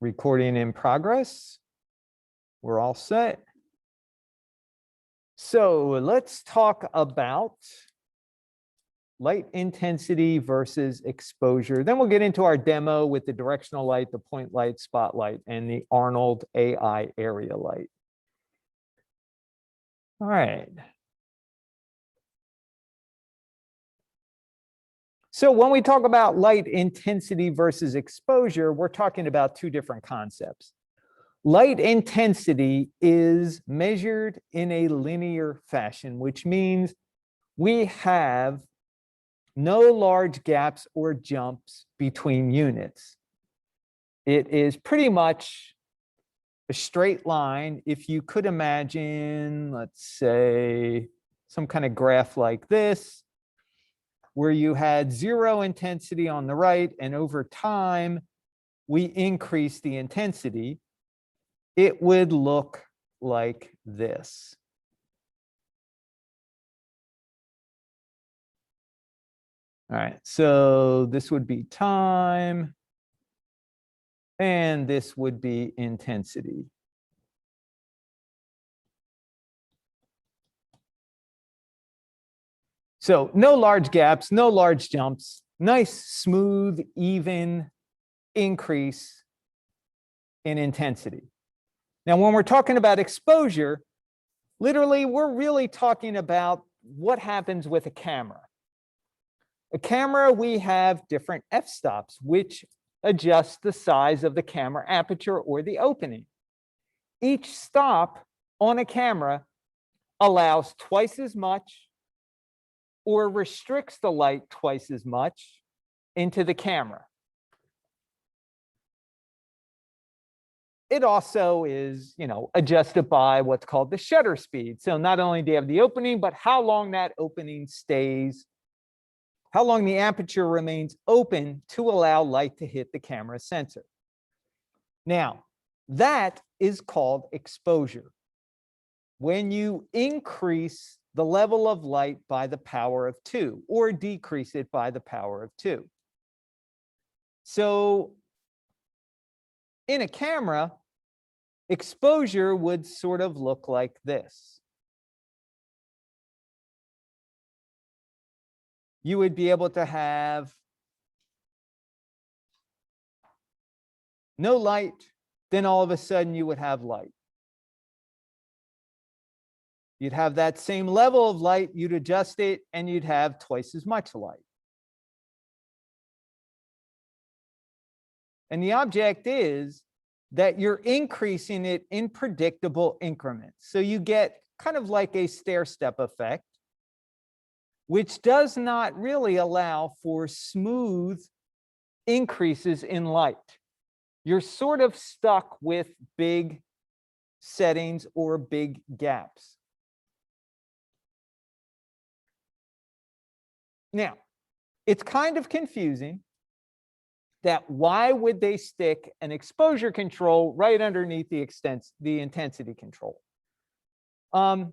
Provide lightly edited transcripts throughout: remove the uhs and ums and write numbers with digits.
Recording in progress. We're all set. So let's talk about light intensity versus exposure. Then we'll get into our demo with the directional light, the point light, spotlight, and the Arnold AI area light. All right. So when we talk about light intensity versus exposure, we're talking about two different concepts. Light intensity is measured in a linear fashion, which means we have no large gaps or jumps between units. It is pretty much a straight line. If you could imagine, let's say, some kind of graph like this, where you had zero intensity on the right, and over time, we increase the intensity, it would look like this. All right, so this would be time, and this would be intensity. So no large gaps, no large jumps, nice, smooth, even increase in intensity. Now, when we're talking about exposure, literally, we're really talking about what happens with a camera. A camera, we have different f-stops, which adjust the size of the camera aperture or the opening. Each stop on a camera allows twice as much or restricts the light twice as much into the camera. It also is, adjusted by what's called the shutter speed. So not only do you have the opening, but how long that opening stays, how long the aperture remains open to allow light to hit the camera sensor. Now, that is called exposure. When you increase the level of light by the power of 2 or decrease it by the power of 2. So in a camera, exposure would sort of look like this. You would be able to have no light, then all of a sudden you would have light. You'd have that same level of light, you'd adjust it, and you'd have twice as much light. And the object is that you're increasing it in predictable increments. So you get kind of like a stair-step effect, which does not really allow for smooth increases in light. You're sort of stuck with big settings or big gaps. Now, it's kind of confusing that why would they stick an exposure control right underneath the intensity control? And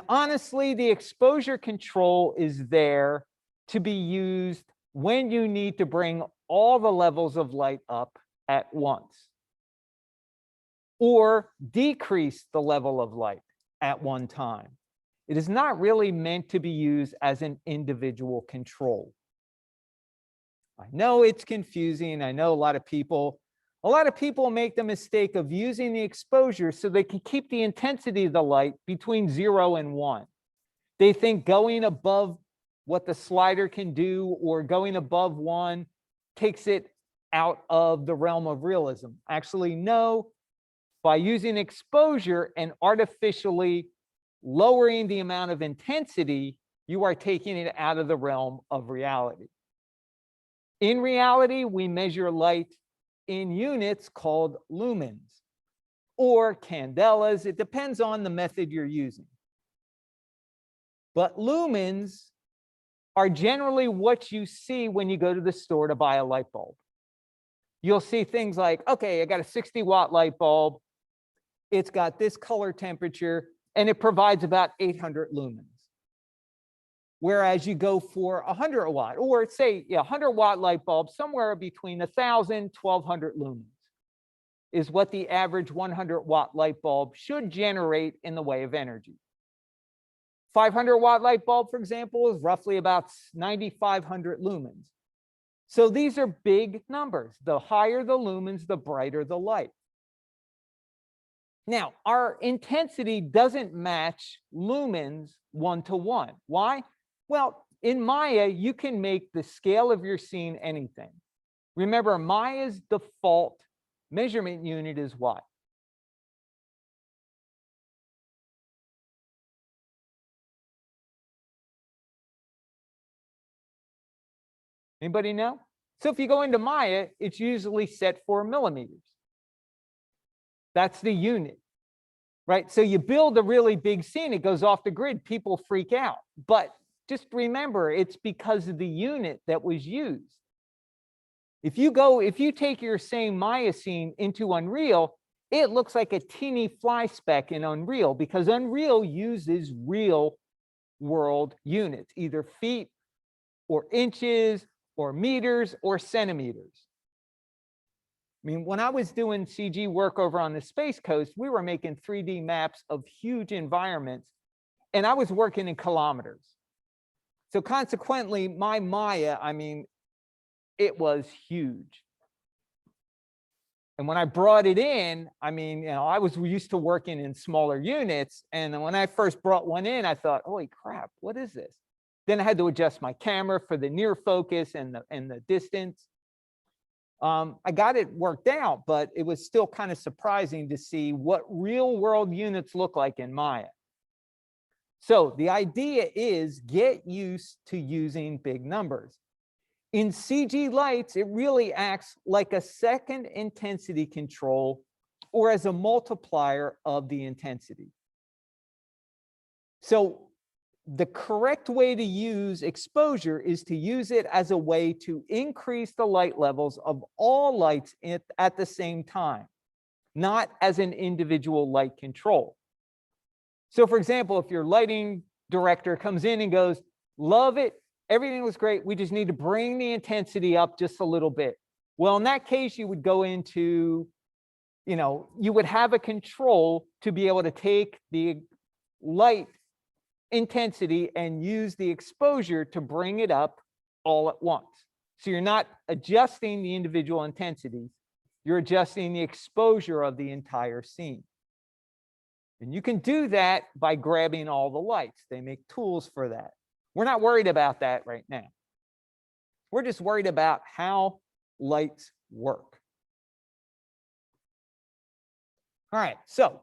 honestly, the exposure control is there to be used when you need to bring all the levels of light up at once, or decrease the level of light at one time. It is not really meant to be used as an individual control. I know it's confusing. I know a lot of people make the mistake of using the exposure so they can keep the intensity of the light between 0 and 1. They think going above what the slider can do or going above 1 takes it out of the realm of realism. Actually, no. By using exposure and artificially lowering the amount of intensity, you are taking it out of the realm of reality. In reality, we measure light in units called lumens or candelas. It depends on the method you're using. But lumens are generally what you see when you go to the store to buy a light bulb. You'll see things like, okay, I got a 60-watt light bulb. It's got this color temperature, and it provides about 800 lumens. Whereas you go for a 100-watt, or say a 100-watt light bulb, somewhere between 1,000 and 1,200 lumens. is what the average 100-watt light bulb should generate in the way of energy. 500-watt light bulb, for example, is roughly about 9,500 lumens. So these are big numbers. The higher the lumens, the brighter the light. Now, our intensity doesn't match lumens 1-to-1. Why? Well, in Maya, you can make the scale of your scene anything. Remember, Maya's default measurement unit is what? Anybody know? So if you go into Maya, it's usually set for millimeters. That's the unit, right? So you build a really big scene, it goes off the grid, people freak out. But just remember, it's because of the unit that was used. If you take your same Maya scene into Unreal, it looks like a teeny fly speck in Unreal because Unreal uses real world units, either feet or inches or meters or centimeters. I mean, when I was doing CG work over on the Space Coast, we were making 3D maps of huge environments, and I was working in kilometers. So consequently, my Maya, I mean, it was huge. And when I brought it in, I mean, you know, I was used to working in smaller units. And when I first brought one in, I thought, holy crap, what is this? Then I had to adjust my camera for the near focus and the distance. I got it worked out, but it was still kind of surprising to see what real world units look like in Maya. So the idea is get used to using big numbers. In CG lights, it really acts like a second intensity control or as a multiplier of the intensity. So the correct way to use exposure is to use it as a way to increase the light levels of all lights at the same time, not as an individual light control. So for example, if your lighting director comes in and goes, love it, everything was great, we just need to bring the intensity up just a little bit. Well, in that case, you would go into, you know, you would have a control to be able to take the light intensity and use the exposure to bring it up all at once. So you're not adjusting the individual intensities, you're adjusting the exposure of the entire scene. And you can do that by grabbing all the lights. They make tools for that. We're not worried about that right now. We're just worried about how lights work. All right, so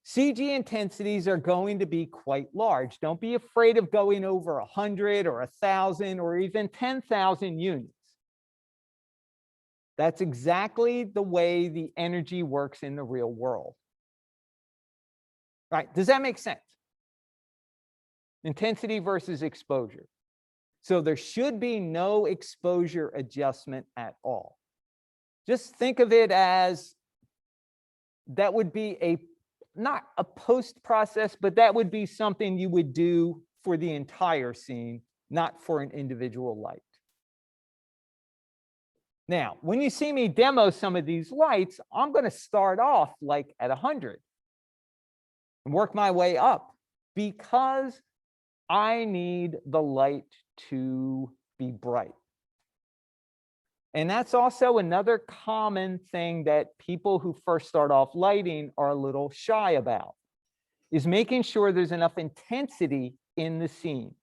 CG intensities are going to be quite large. Don't be afraid of going over 100 or 1,000 or even 10,000 units. That's exactly the way the energy works in the real world. Right? Does that make sense? Intensity versus exposure. So there should be no exposure adjustment at all. Just think of it as that would be not a post process, but that would be something you would do for the entire scene, not for an individual light. Now, when you see me demo some of these lights, I'm going to start off like at 100 and work my way up because I need the light to be bright. And that's also another common thing that people who first start off lighting are a little shy about, is making sure there's enough intensity in the scene.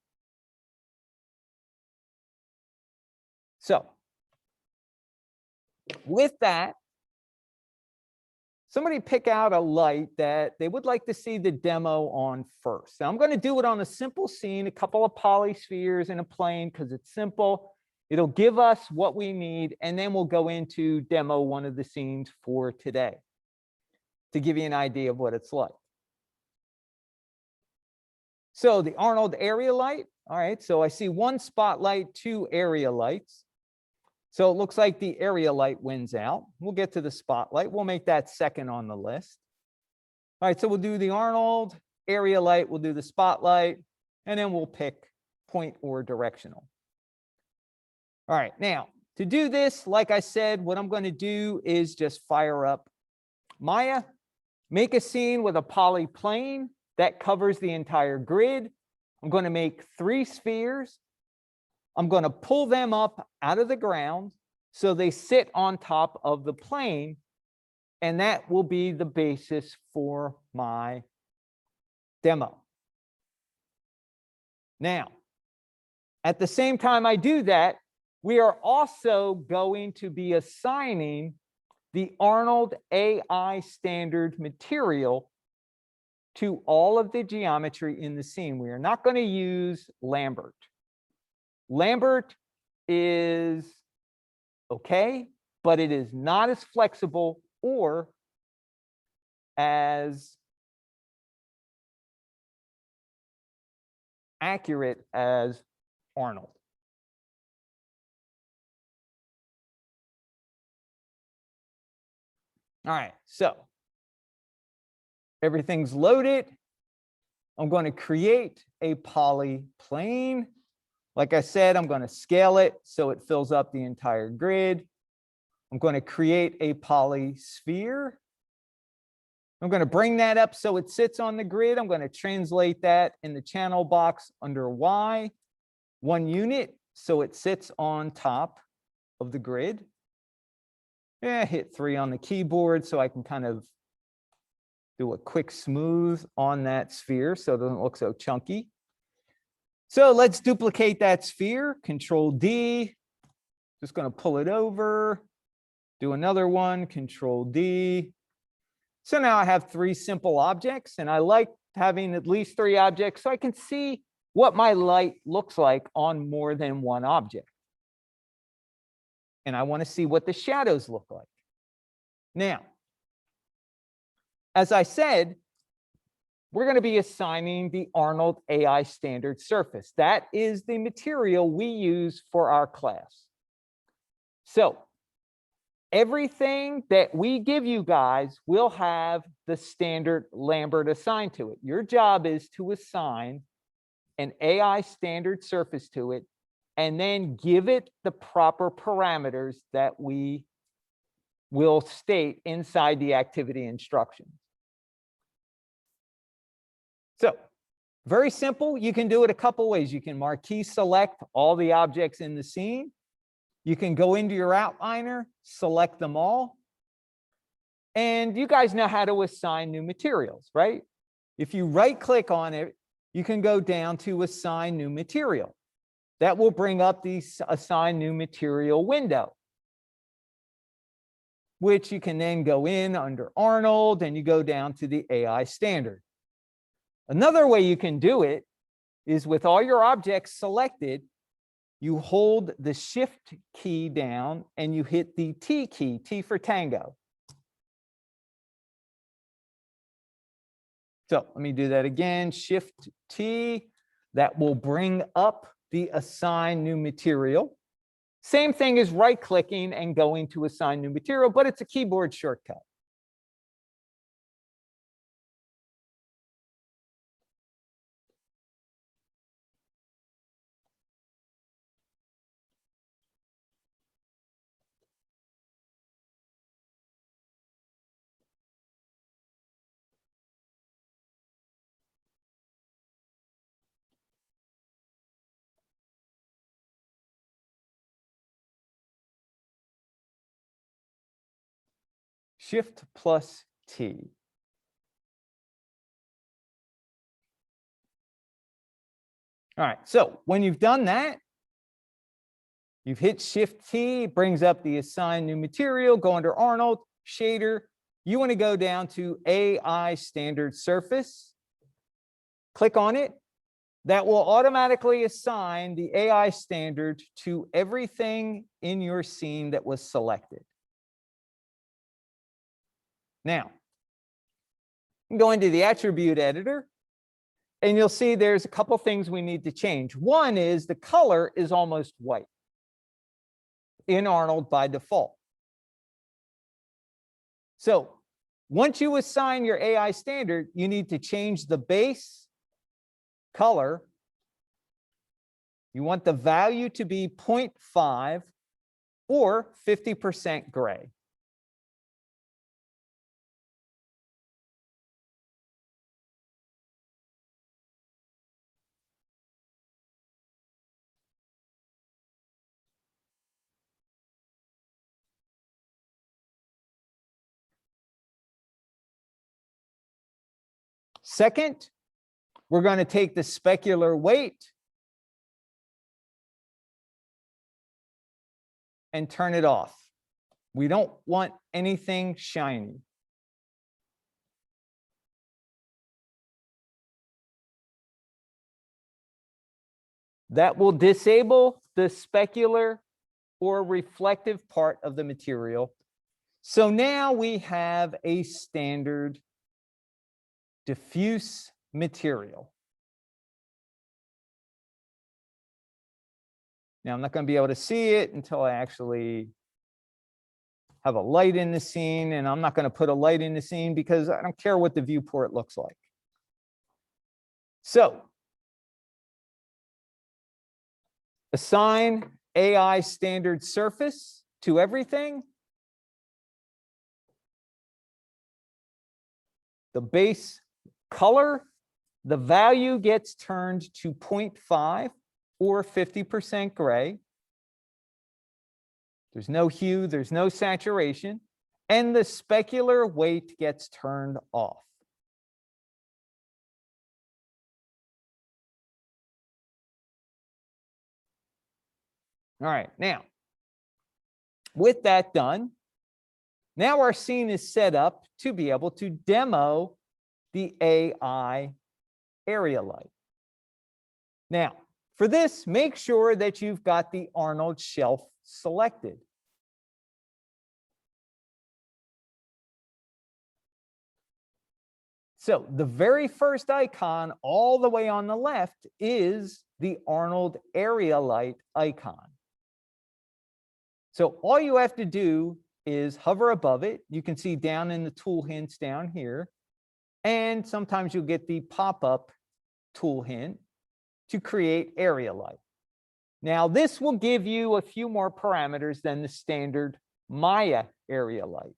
So with that, somebody pick out a light that they would like to see the demo on first. Now I'm going to do it on a simple scene, a couple of polyspheres and a plane because it's simple. It'll give us what we need, and then we'll go into demo one of the scenes for today to give you an idea of what it's like. So the Arnold area light, all right, so I see one spotlight, two area lights. So it looks like the area light wins out. We'll get to the spotlight. We'll make that second on the list. All right, so we'll do the Arnold area light, we'll do the spotlight, and then we'll pick point or directional. All right, now to do this, like I said, what I'm going to do is just fire up Maya, make a scene with a polyplane that covers the entire grid. I'm going to make 3 spheres. I'm going to pull them up out of the ground so they sit on top of the plane, and that will be the basis for my demo. Now, at the same time I do that, we are also going to be assigning the Arnold AI standard material to all of the geometry in the scene. We are not going to use Lambert. Lambert is okay, but it is not as flexible or as accurate as Arnold. All right, so everything's loaded. I'm going to create a polyplane. Like I said, I'm going to scale it so it fills up the entire grid. I'm going to create a polysphere. I'm going to bring that up so it sits on the grid. I'm going to translate that in the channel box under Y, 1 unit, so it sits on top of the grid. Yeah, hit 3 on the keyboard so I can kind of do a quick smooth on that sphere so it doesn't look so chunky. So let's duplicate that sphere, Control D. Just going to pull it over, do another one, Control D. So now I have 3 simple objects, and I like having at least 3 objects so I can see what my light looks like on more than one object. And I want to see what the shadows look like. Now, as I said, we're going to be assigning the Arnold AI standard surface. That is the material we use for our class. So everything that we give you guys will have the standard Lambert assigned to it. Your job is to assign an AI standard surface to it and then give it the proper parameters that we will state inside the activity instructions. So very simple. You can do it a couple ways. You can marquee select all the objects in the scene. You can go into your outliner, select them all. And you guys know how to assign new materials, right? If you right click on it, you can go down to assign new material. That will bring up the assign new material window, which you can then go in under Arnold and you go down to the AI standard. Another way you can do it is with all your objects selected, you hold the Shift key down and you hit the T key, T for Tango. So let me do that again, Shift T. That will bring up the assign new material. Same thing as right-clicking and going to assign new material, but it's a keyboard shortcut. Shift plus T. All right, so when you've done that, you've hit Shift T, it brings up the assign new material, go under Arnold, shader. You want to go down to AI standard surface, click on it. That will automatically assign the AI standard to everything in your scene that was selected. Now, go into the attribute editor, and you'll see there's a couple things we need to change. One is the color is almost white in Arnold by default. So once you assign your AI standard, you need to change the base color. You want the value to be 0.5 or 50% gray. Second, we're going to take the specular weight and turn it off. We don't want anything shiny. That will disable the specular or reflective part of the material. So now we have a standard diffuse material. Now, I'm not going to be able to see it until I actually have a light in the scene, and I'm not going to put a light in the scene because I don't care what the viewport looks like. So, assign AI standard surface to everything. The base color, the value gets turned to 0.5 or 50% gray. There's no hue, there's no saturation, and the specular weight gets turned off. All right, now, with that done, now our scene is set up to be able to demo the AI area light. Now, for this, make sure that you've got the Arnold shelf selected. So the very first icon all the way on the left is the Arnold area light icon. So all you have to do is hover above it. You can see down in the tool hints down here. And sometimes you'll get the pop-up tool hint to create area light. Now, this will give you a few more parameters than the standard Maya area light.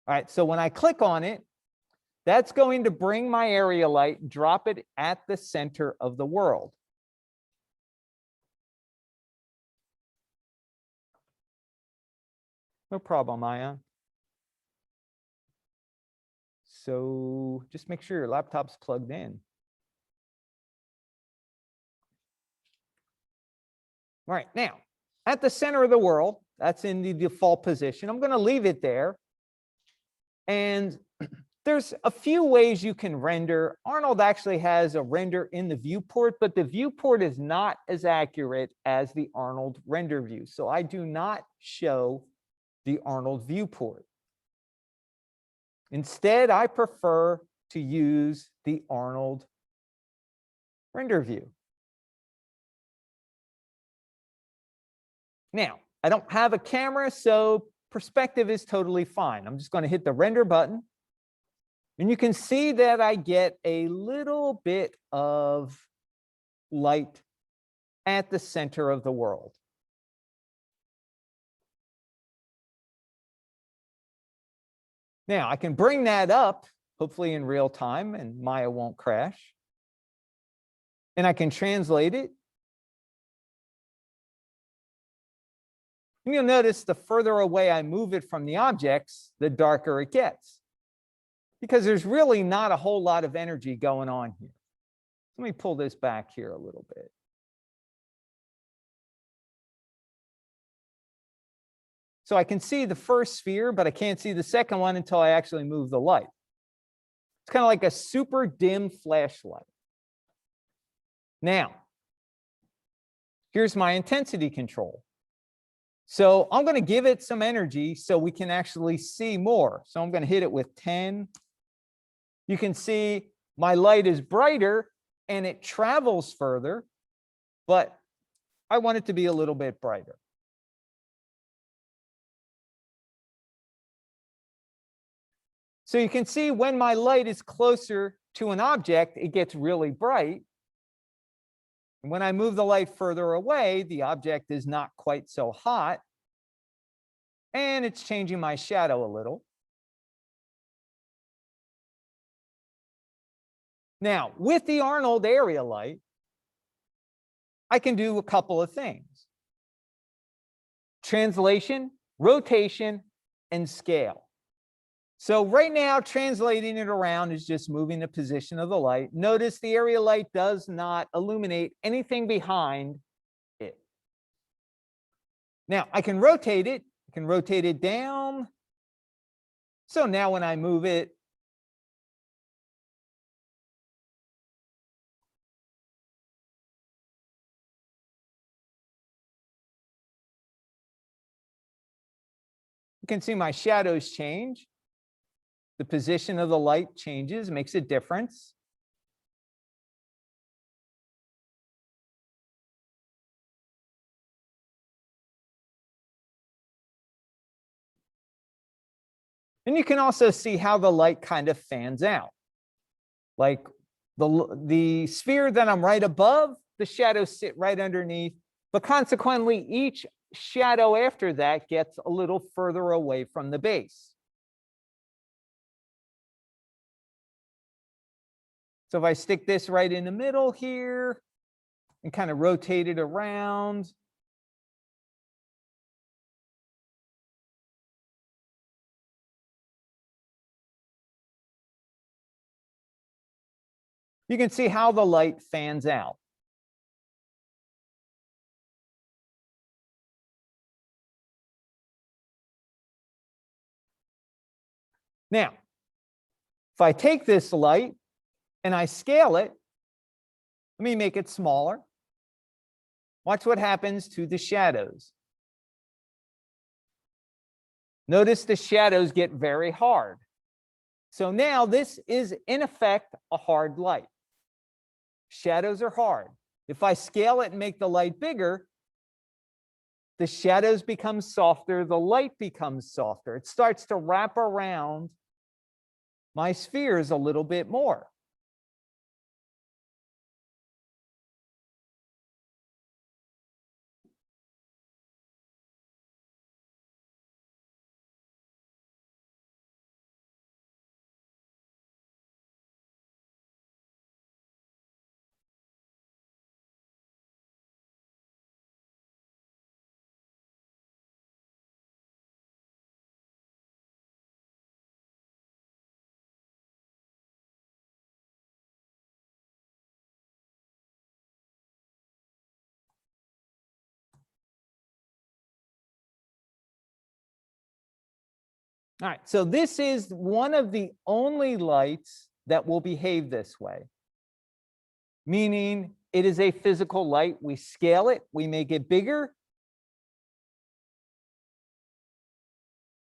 All right, so when I click on it, that's going to bring my area light, drop it at the center of the world. No problem, Maya. So just make sure your laptop's plugged in. All right, now, at the center of the world, that's in the default position. I'm going to leave it there. And there's a few ways you can render. Arnold actually has a render in the viewport, but the viewport is not as accurate as the Arnold render view. So I do not show the Arnold viewport. Instead, I prefer to use the Arnold render view. Now, I don't have a camera, so perspective is totally fine. I'm just going to hit the render button. And you can see that I get a little bit of light at the center of the world. Now, I can bring that up, hopefully in real time, and Maya won't crash. And I can translate it. And you'll notice the further away I move it from the objects, the darker it gets. Because there's really not a whole lot of energy going on here. Let me pull this back here a little bit. So I can see the first sphere, but I can't see the second one until I actually move the light. It's kind of like a super dim flashlight. Now, here's my intensity control. So I'm going to give it some energy so we can actually see more. So I'm going to hit it with 10. You can see my light is brighter and it travels further, but I want it to be a little bit brighter. So you can see when my light is closer to an object, it gets really bright. And when I move the light further away, the object is not quite so hot. And it's changing my shadow a little. Now, with the Arnold area light, I can do a couple of things. Translation, rotation, and scale. So right now, translating it around is just moving the position of the light. Notice the area light does not illuminate anything behind it. Now I can rotate it. I can rotate it down. So now when I move it, you can see my shadows change. The position of the light changes, makes a difference. And you can also see how the light kind of fans out. Like the sphere that I'm right above, the shadows sit right underneath, but consequently, each shadow after that gets a little further away from the base. So if I stick this right in the middle here and kind of rotate it around, you can see how the light fans out. Now, if I take this light and I scale it, let me make it smaller. Watch what happens to the shadows. Notice the shadows get very hard. So now this is in effect a hard light. Shadows are hard. If I scale it and make the light bigger, the shadows become softer, the light becomes softer. It starts to wrap around my spheres a little bit more. All right, so this is one of the only lights that will behave this way, meaning it is a physical light. We scale it, we make it bigger,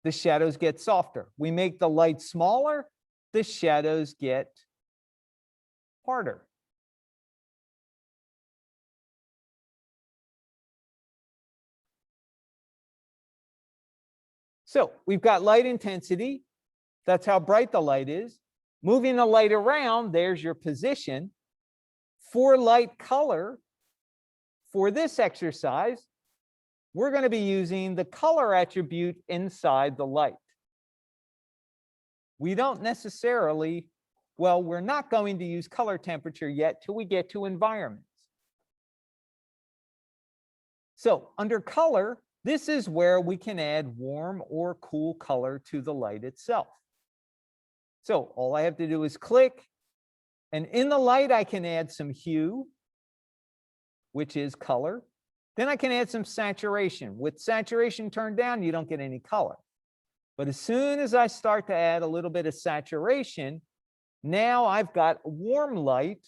the shadows get softer. We make the light smaller, the shadows get harder. So we've got light intensity. That's how bright the light is. Moving the light around, there's your position. For light color, for this exercise, we're going to be using the color attribute inside the light. We don't necessarily, well, we're not going to use color temperature yet till we get to environments. So under color, this is where we can add warm or cool color to the light itself. So all I have to do is click, and in the light, I can add some hue, which is color. Then I can add some saturation. With saturation turned down, you don't get any color. But as soon as I start to add a little bit of saturation, now I've got warm light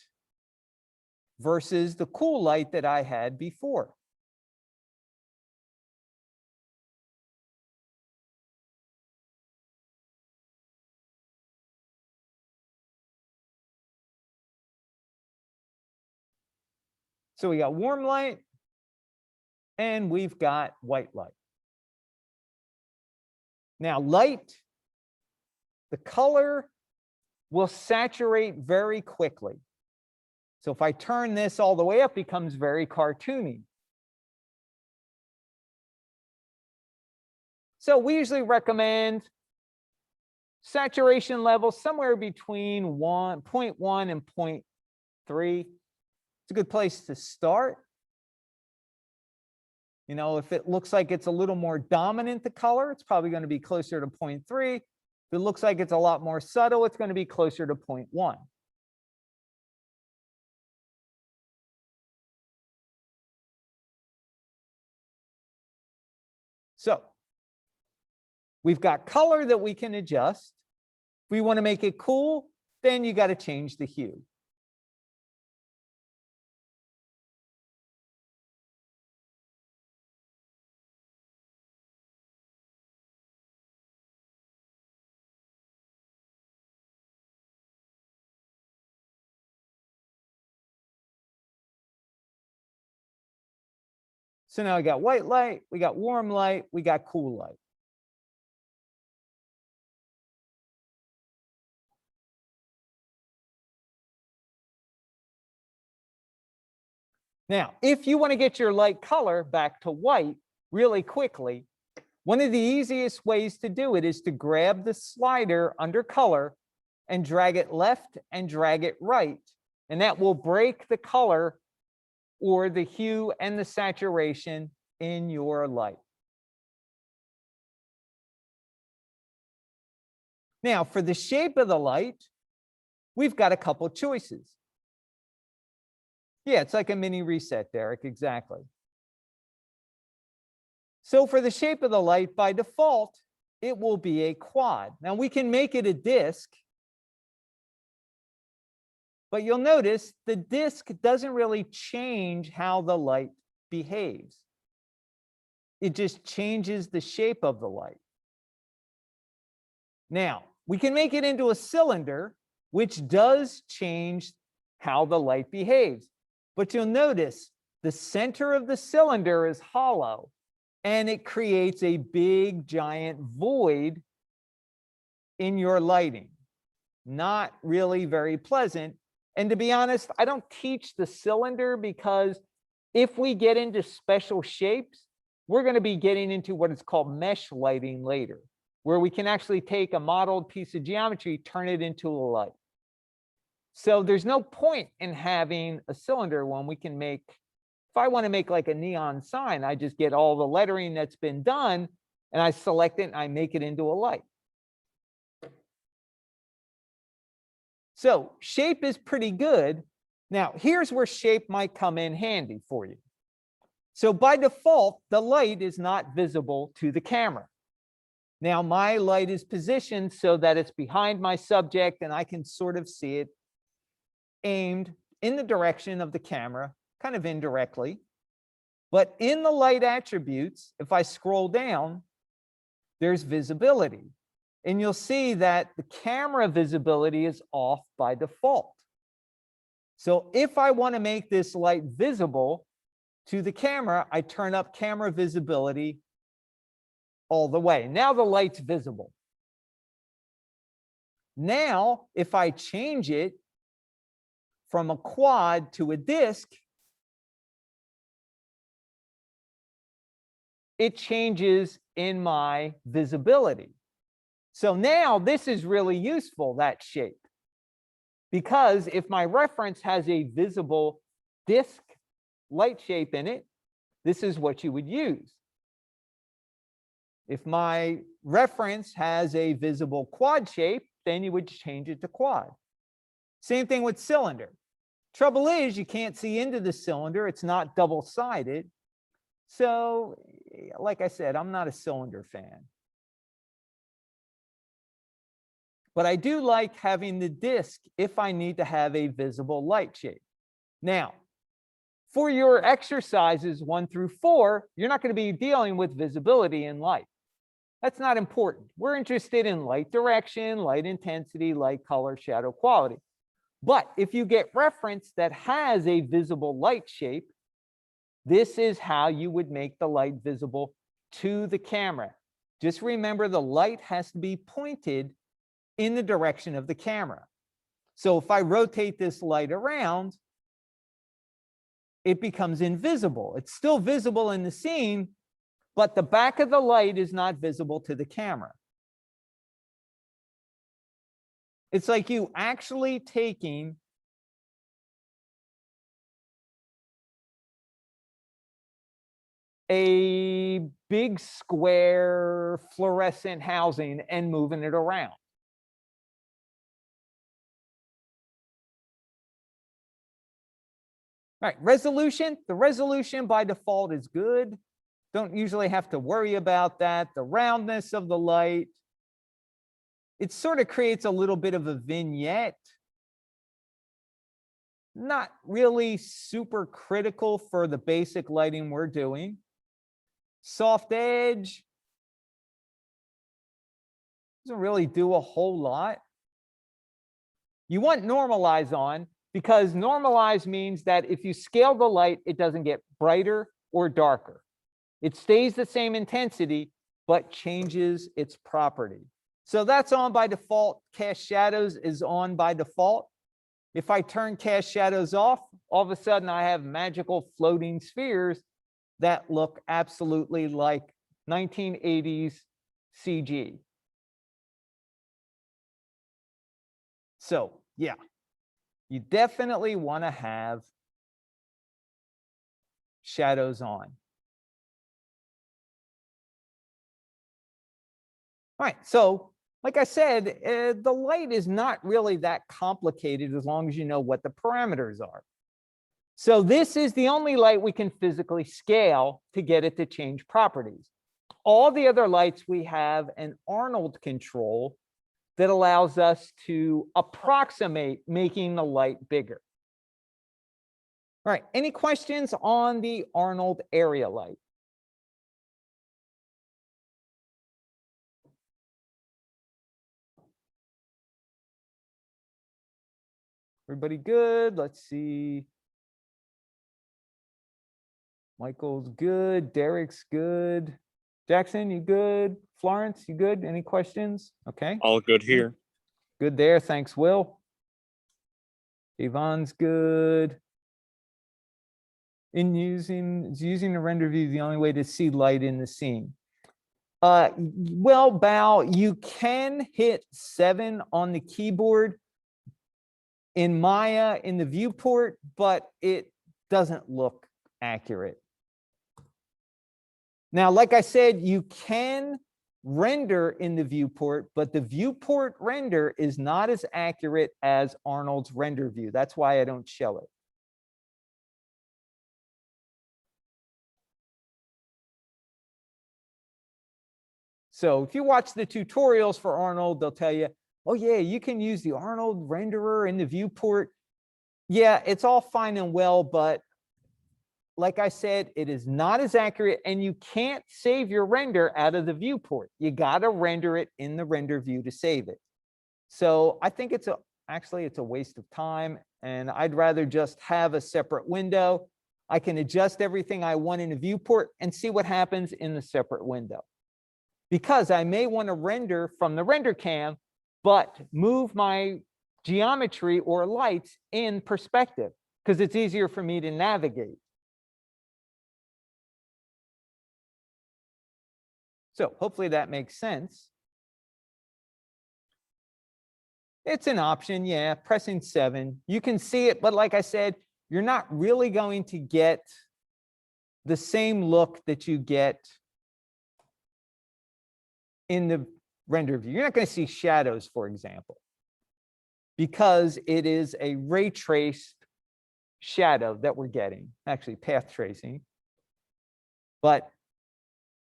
versus the cool light that I had before. So we got warm light and we've got white light. Now light, the color will saturate very quickly. So if I turn this all the way up, it becomes very cartoony. So we usually recommend saturation level somewhere between 0.1 and 0.3. It's a good place to start. You know, if it looks like it's a little more dominant, the color, it's probably going to be closer to 0.3. If it looks like it's a lot more subtle, it's going to be closer to 0.1. So we've got color that we can adjust. If we want to make it cool, then you got to change the hue. So now we got white light, we got warm light, we got cool light. Now, if you want to get your light color back to white really quickly, one of the easiest ways to do it is to grab the slider under color and drag it left and drag it right. And that will break the color or the hue and the saturation in your light. Now, for the shape of the light, we've got a couple choices. Yeah, it's like a mini reset, Derek, exactly. So for the shape of the light, by default, it will be a quad. Now we can make it a disc, but you'll notice the disc doesn't really change how the light behaves. It just changes the shape of the light. Now, we can make it into a cylinder, which does change how the light behaves. But you'll notice the center of the cylinder is hollow, and it creates a big, giant void in your lighting. Not really very pleasant. And to be honest, I don't teach the cylinder because if we get into special shapes, we're going to be getting into what is called mesh lighting later, where we can actually take a modeled piece of geometry, turn it into a light. So there's no point in having a cylinder when we can make, if I want to make like a neon sign, I just get all the lettering that's been done and I select it and I make it into a light. So shape is pretty good. Now, here's where shape might come in handy for you. So by default, the light is not visible to the camera. Now, my light is positioned so that it's behind my subject and I can sort of see it aimed in the direction of the camera, kind of indirectly. But in the light attributes, if I scroll down, there's visibility. And you'll see that the camera visibility is off by default. So if I want to make this light visible to the camera, I turn up camera visibility all the way. Now the light's visible. Now, if I change it from a quad to a disc, it changes in my visibility. So now this is really useful, that shape, because if my reference has a visible disc light shape in it, this is what you would use. If my reference has a visible quad shape, then you would change it to quad. Same thing with cylinder. Trouble is, you can't see into the cylinder. It's not double-sided. So, like I said, I'm not a cylinder fan. But I do like having the disc if I need to have a visible light shape. Now, for your exercises 1 through 4, you're not going to be dealing with visibility in light. That's not important. We're interested in light direction, light intensity, light color, shadow quality. But if you get reference that has a visible light shape, this is how you would make the light visible to the camera. Just remember the light has to be pointed in the direction of the camera. So if I rotate this light around, it becomes invisible. It's still visible in the scene, but the back of the light is not visible to the camera. It's like you actually taking a big square fluorescent housing and moving it around. All right, resolution. The resolution by default is good. Don't usually have to worry about that. The roundness of the light. It sort of creates a little bit of a vignette. Not really super critical for the basic lighting we're doing. Soft edge. Doesn't really do a whole lot. You want normalize on, because normalize means that if you scale the light, it doesn't get brighter or darker. It stays the same intensity, but changes its property. So that's on by default. Cast shadows is on by default. If I turn cast shadows off, all of a sudden I have magical floating spheres that look absolutely like 1980s CG. So yeah, you definitely want to have shadows on. All right, so like I said, the light is not really that complicated as long as you know what the parameters are. So this is the only light we can physically scale to get it to change properties. All the other lights, we have an Arnold control that allows us to approximate making the light bigger. All right, any questions on the Arnold area light? Everybody good? Let's see. Michael's good. Derek's good. Jackson, you good? Florence, you good? Any questions? Okay. All good here. Good there. Thanks, Will. Yvonne's good. Using the render view the only way to see light in the scene. Well, Bao, you can hit 7 on the keyboard in Maya in the viewport, but it doesn't look accurate. Now, like I said, you can render in the viewport, but the viewport render is not as accurate as Arnold's render view. That's why I don't show it. So if you watch the tutorials for Arnold, they'll tell you, oh yeah, you can use the Arnold renderer in the viewport. Yeah, it's all fine and well, but like I said, it is not as accurate, and you can't save your render out of the viewport. You got to render it in the render view to save it. So I think actually it's a waste of time, and I'd rather just have a separate window. I can adjust everything I want in the viewport and see what happens in the separate window. Because I may want to render from the render cam, but move my geometry or lights in perspective because it's easier for me to navigate. So hopefully that makes sense. It's an option, yeah, pressing 7. You can see it, but like I said, you're not really going to get the same look that you get in the render view. You're not going to see shadows, for example, because it is a ray traced shadow that we're getting, actually path tracing, but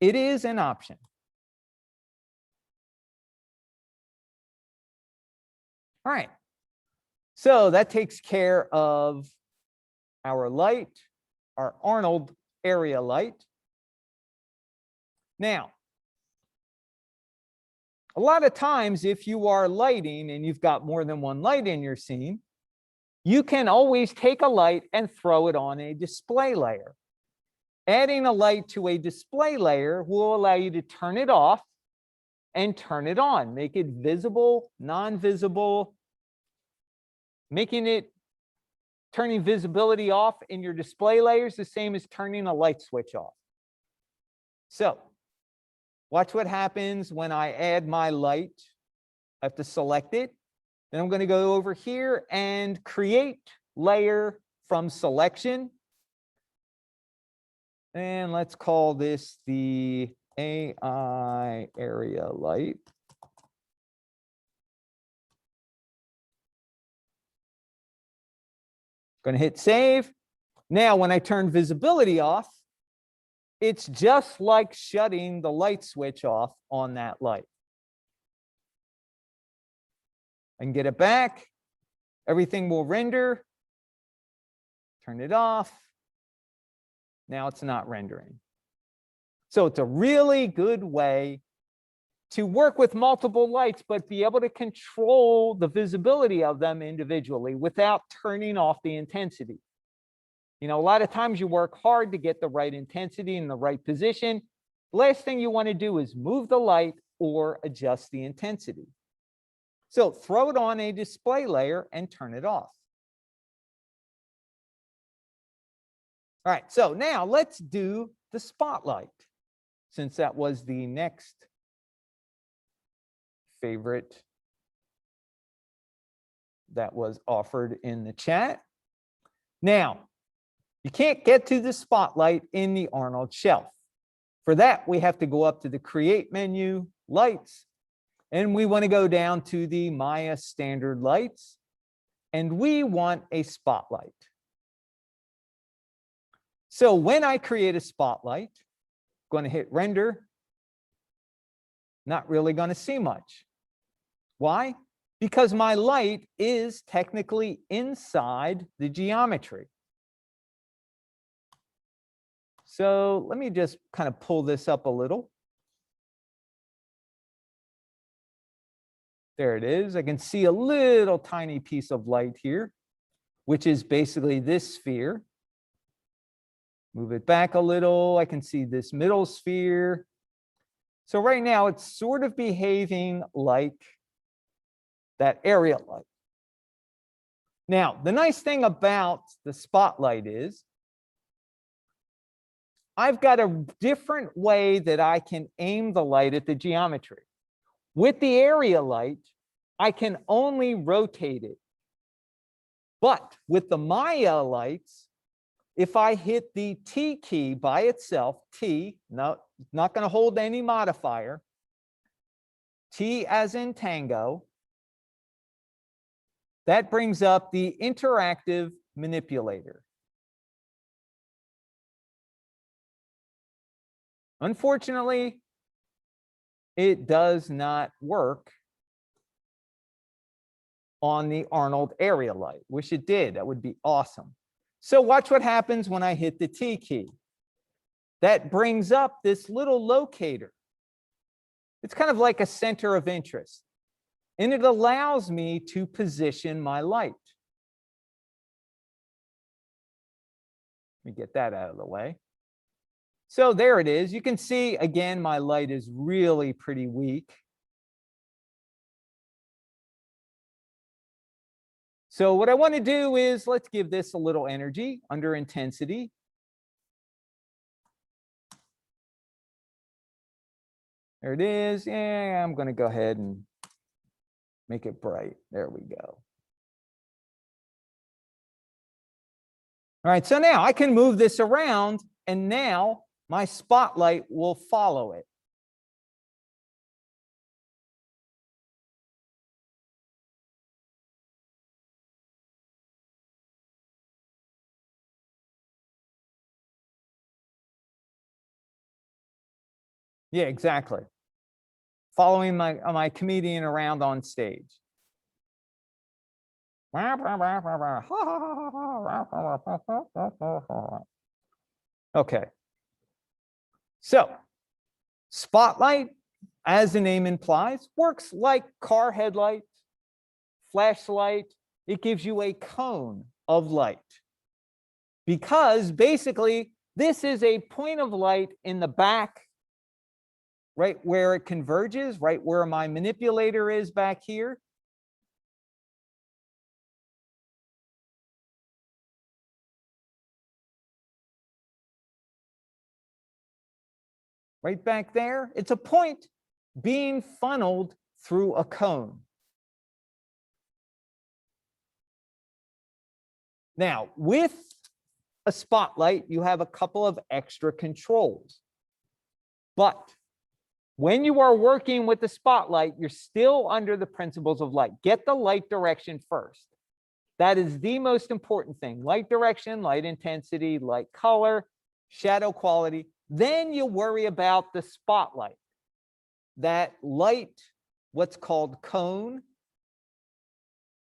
it is an option. All right, so that takes care of our light, our Arnold area light. Now, a lot of times, if you are lighting and you've got more than one light in your scene, you can always take a light and throw it on a display layer. Adding a light to a display layer will allow you to turn it off and turn it on, make it visible, non-visible, turning visibility off in your display layers the same as turning a light switch off. So watch what happens when I add my light. I have to select it. Then I'm going to go over here and create layer from selection. And let's call this the AI area light. Going to hit save. Now, when I turn visibility off, it's just like shutting the light switch off on that light. I can get it back. Everything will render. Turn it off. Now it's not rendering. So it's a really good way to work with multiple lights, but be able to control the visibility of them individually without turning off the intensity. You know, a lot of times you work hard to get the right intensity in the right position. The last thing you want to do is move the light or adjust the intensity. So throw it on a display layer and turn it off. All right, so now let's do the spotlight, since that was the next favorite that was offered in the chat. Now, you can't get to the spotlight in the Arnold shelf. For that, we have to go up to the Create menu, Lights, and we want to go down to the Maya Standard Lights, and we want a spotlight. So when I create a spotlight, I'm going to hit Render. Not really going to see much. Why? Because my light is technically inside the geometry. So let me just kind of pull this up a little. There it is. I can see a little tiny piece of light here, which is basically this sphere. Move it back a little. I can see this middle sphere. So right now it's sort of behaving like that area light. Now, the nice thing about the spotlight is I've got a different way that I can aim the light at the geometry. With the area light, I can only rotate it. But with the Maya lights, if I hit the T key by itself, T, no, not going to hold any modifier, T as in tango, that brings up the interactive manipulator. Unfortunately, it does not work on the Arnold area light. Wish it did. That would be awesome. So watch what happens when I hit the T key. That brings up this little locator. It's kind of like a center of interest. And it allows me to position my light. Let me get that out of the way. So there it is. You can see, again, my light is really pretty weak. So what I want to do is let's give this a little energy under intensity. There it is. Yeah, I'm going to go ahead and make it bright. There we go. All right, so now I can move this around, and now my spotlight will follow it. Yeah, exactly. Following my comedian around on stage. Okay. So, spotlight, as the name implies, works like car headlights, flashlight. It gives you a cone of light. Because basically, this is a point of light in the back, right where it converges, right where my manipulator is back here. Right back there, it's a point being funneled through a cone. Now, with a spotlight, you have a couple of extra controls. But when you are working with the spotlight, you're still under the principles of light. Get the light direction first. That is the most important thing. Light direction, light intensity, light color, shadow quality. Then you worry about the spotlight. That light, what's called cone,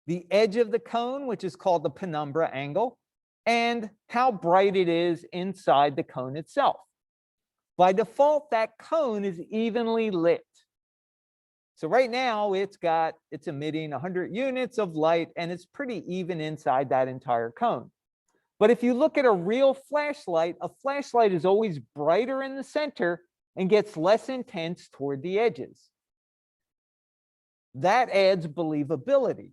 the edge of the cone, which is called the penumbra angle, and how bright it is inside the cone itself. By default, that cone is evenly lit. So right now it's emitting 100 units of light, and it's pretty even inside that entire cone. But if you look at a real flashlight, a flashlight is always brighter in the center and gets less intense toward the edges. That adds believability.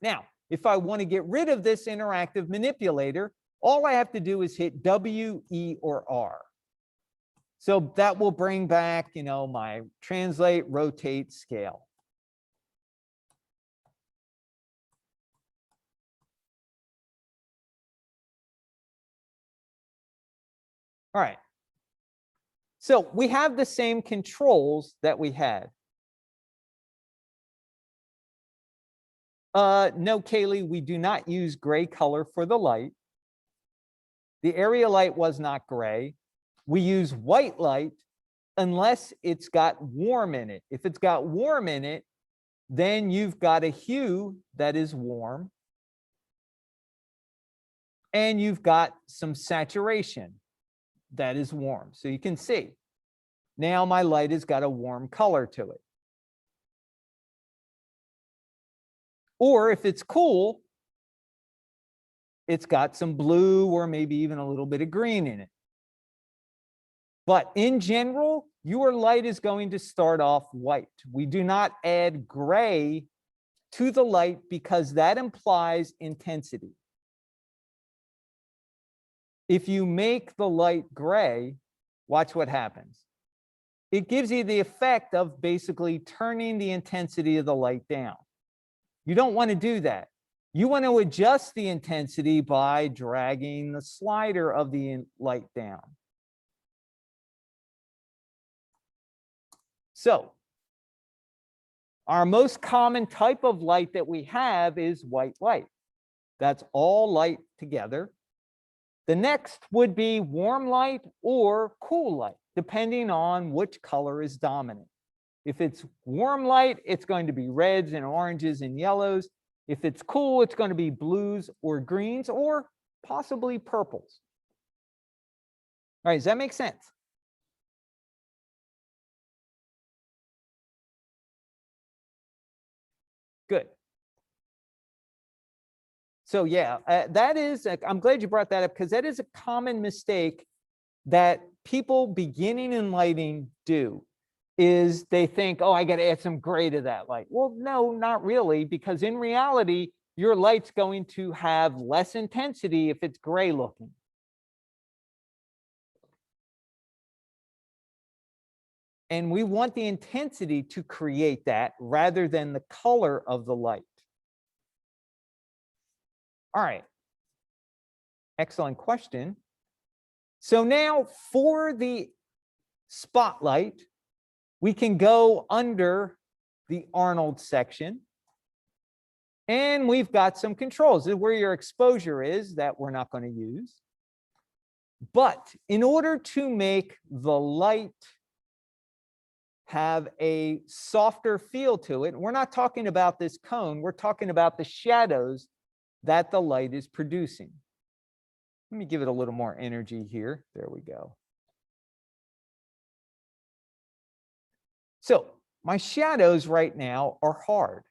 Now, if I want to get rid of this interactive manipulator, all I have to do is hit W, E, or R. So that will bring back, my translate, rotate, scale. All right. So we have the same controls that we had. No, Kaylee, we do not use gray color for the light. The area light was not gray. We use white light unless it's got warm in it. If it's got warm in it, then you've got a hue that is warm. And you've got some saturation that is warm. So you can see, now my light has got a warm color to it. Or if it's cool, it's got some blue or maybe even a little bit of green in it. But in general, your light is going to start off white. We do not add gray to the light because that implies intensity. If you make the light gray, watch what happens. It gives you the effect of basically turning the intensity of the light down. You don't want to do that. You want to adjust the intensity by dragging the slider of the light down. So our most common type of light that we have is white light. That's all light together. The next would be warm light or cool light, depending on which color is dominant. If it's warm light, it's going to be reds and oranges and yellows. If it's cool, it's going to be blues or greens or possibly purples. All right, does that make sense? Good. So yeah, that is, I'm glad you brought that up because that is a common mistake that people beginning in lighting do, is they think, oh, I got to add some gray to that light. Well, no, not really, because in reality, your light's going to have less intensity if it's gray looking. And we want the intensity to create that rather than the color of the light. All right. Excellent question. So now for the spotlight, we can go under the Arnold section. And we've got some controls. This is where your exposure is that we're not going to use. But in order to make the light have a softer feel to it, we're not talking about this cone, we're talking about the shadows that the light is producing. Let me give it a little more energy here. There we go. So my shadows right now are hard.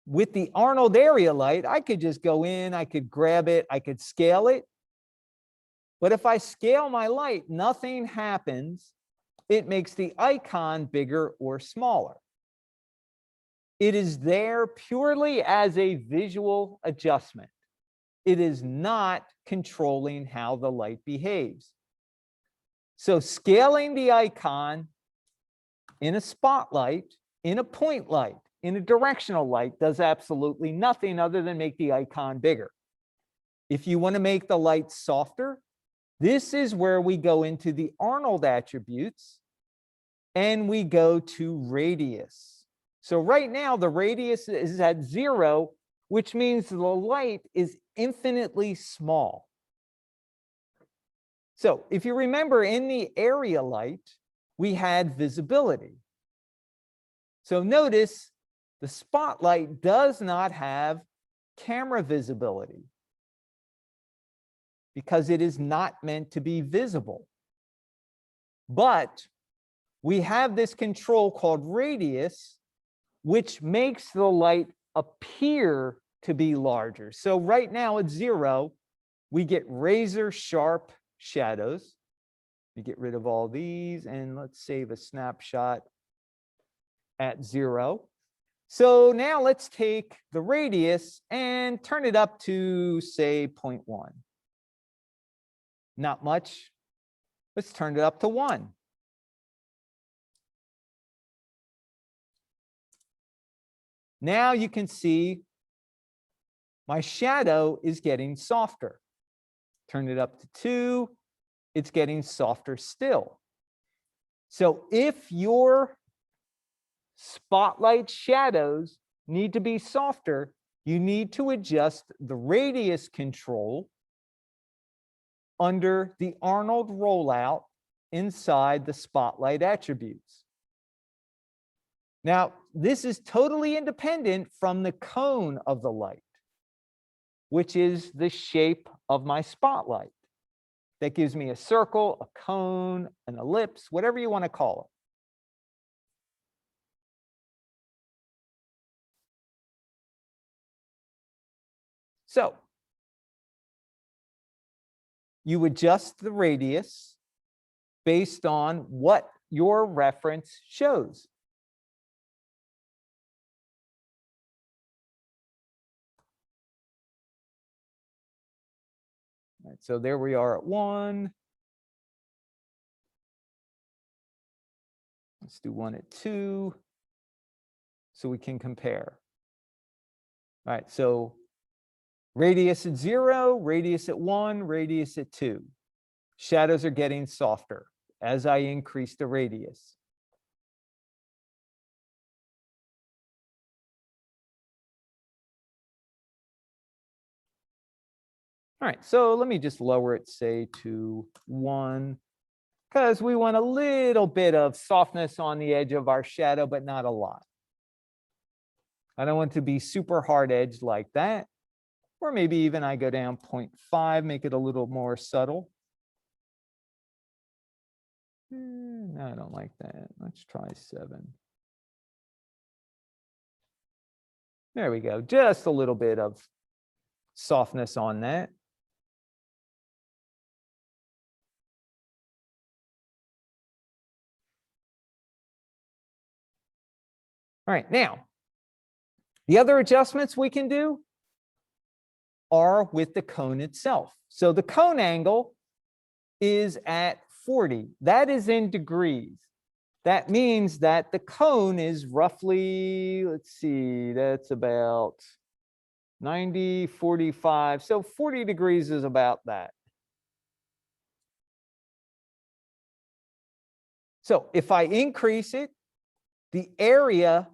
With the Arnold area light, I could just go in, I could grab it, I could scale it. But if I scale my light, nothing happens. It makes the icon bigger or smaller. It is there purely as a visual adjustment. It is not controlling how the light behaves. So scaling the icon in a spotlight, in a point light, in a directional light does absolutely nothing other than make the icon bigger. If you want to make the light softer, this is where we go into the Arnold attributes and we go to radius. So right now the radius is at 0, which means the light is infinitely small. So if you remember, in the area light, we had visibility. So notice the spotlight does not have camera visibility because it is not meant to be visible. But we have this control called radius, which makes the light appear to be larger. So right now at 0, we get razor sharp shadows. We get rid of all these, and let's save a snapshot at 0. So now let's take the radius and turn it up to, say, 0.1. Not much. Let's turn it up to 1. Now you can see my shadow is getting softer. Turn it up to 2. It's getting softer still. So if your spotlight shadows need to be softer, you need to adjust the radius control under the Arnold rollout inside the spotlight attributes. Now, this is totally independent from the cone of the light, which is the shape of my spotlight. That gives me a circle, a cone, an ellipse, whatever you want to call it. So you adjust the radius based on what your reference shows. All right, so there we are at 1. Let's do 1 at 2 so we can compare. All right, so radius at 0, radius at 1, radius at 2. Shadows are getting softer as I increase the radius. All right, so let me just lower it, say, to 1, because we want a little bit of softness on the edge of our shadow, but not a lot. I don't want to be super hard edged like that. Or maybe even I go down 0.5, make it a little more subtle. No, I don't like that. Let's try 7. There we go. Just a little bit of softness on that. All right, now, the other adjustments we can do are with the cone itself. So the cone angle is at 40. That is in degrees. That means that the cone is roughly, let's see, that's about 90, 45. So 40 degrees is about that. So if I increase it, the area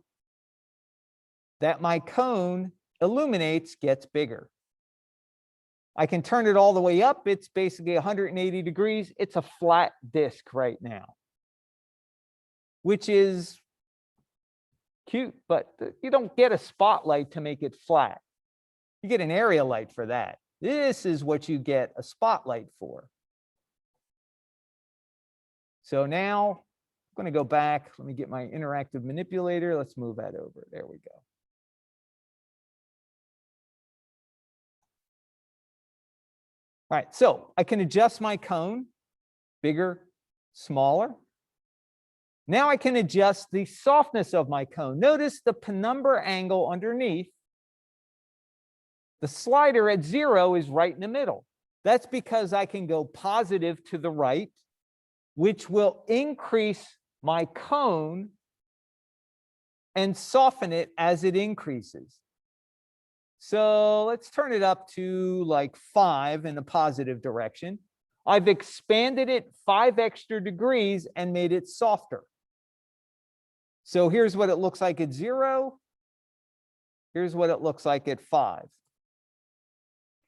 that my cone illuminates gets bigger. I can turn it all the way up. It's basically 180 degrees. It's a flat disk right now, which is cute, but you don't get a spotlight to make it flat. You get an area light for that. This is what you get a spotlight for. So now I'm going to go back. Let me get my interactive manipulator. Let's move that over. There we go. All right, so I can adjust my cone, bigger, smaller. Now I can adjust the softness of my cone. Notice the penumbra angle underneath. The slider at 0 is right in the middle. That's because I can go positive to the right, which will increase my cone and soften it as it increases. So let's turn it up to like 5 in the positive direction. I've expanded it 5 extra degrees and made it softer. So here's what it looks like at 0. Here's what it looks like at 5.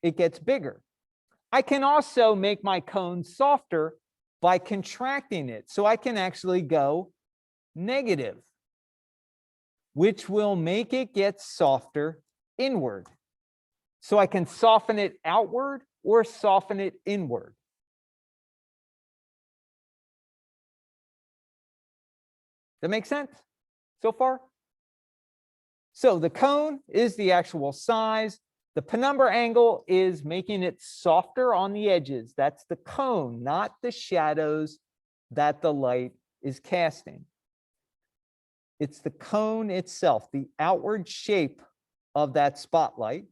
It gets bigger. I can also make my cone softer by contracting it. So I can actually go negative, which will make it get softer inward. So I can soften it outward or soften it inward. That makes sense so far? So the cone is the actual size. The penumbra angle is making it softer on the edges. That's the cone, not the shadows that the light is casting. It's the cone itself, the outward shape of that spotlight.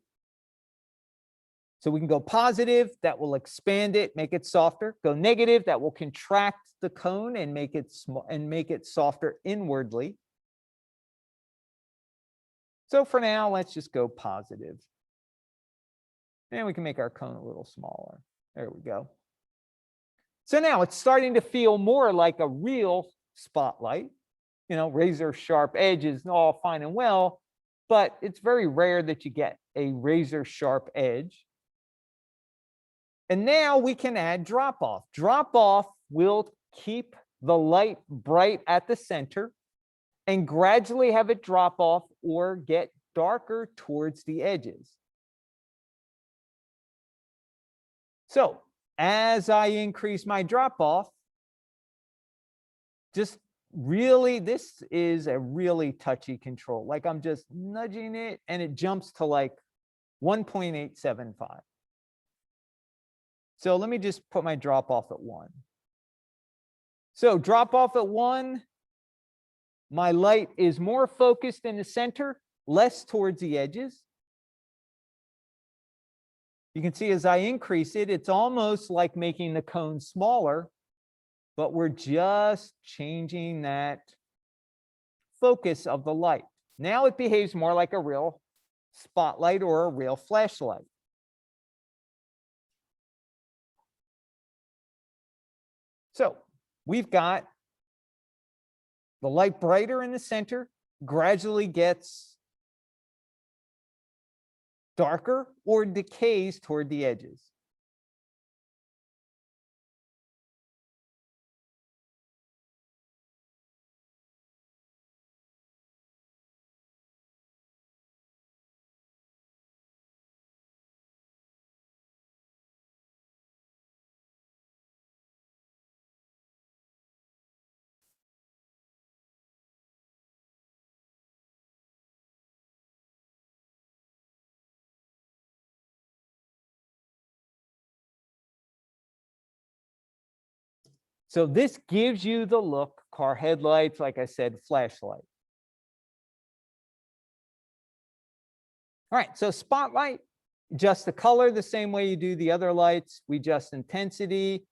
So we can go positive, that will expand it, make it softer. Go negative, that will contract the cone and make it softer inwardly. So for now, let's just go positive. And we can make our cone a little smaller. There we go. So now it's starting to feel more like a real spotlight. You know, razor sharp edges, all fine and well, but it's very rare that you get a razor sharp edge. And now we can add drop off. Drop off will keep the light bright at the center and gradually have it drop off or get darker towards the edges. So as I increase my drop off, just really, this is a really touchy control. Like I'm just nudging it and it jumps to like 1.875. So let me just put my drop off at 1. So drop off at 1, my light is more focused in the center, less towards the edges. You can see as I increase it, it's almost like making the cone smaller, but we're just changing that focus of the light. Now it behaves more like a real spotlight or a real flashlight. So we've got the light brighter in the center, gradually gets darker or decays toward the edges. So this gives you the look, car headlights, like I said, flashlight. All right, so spotlight, adjust the color the same way you do the other lights. We adjust intensity.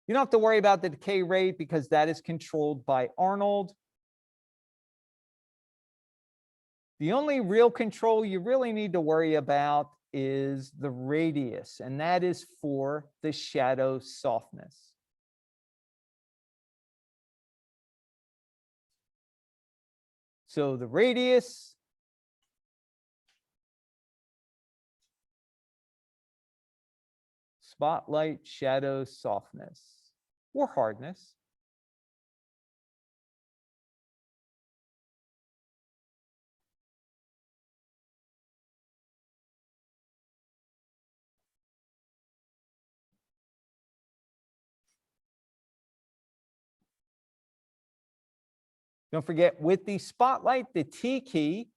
You don't have to worry about the decay rate because that is controlled by Arnold. The only real control you really need to worry about is the radius, and that is for the shadow softness. So the radius spotlight shadow softness or hardness. Don't forget, with the spotlight, the T key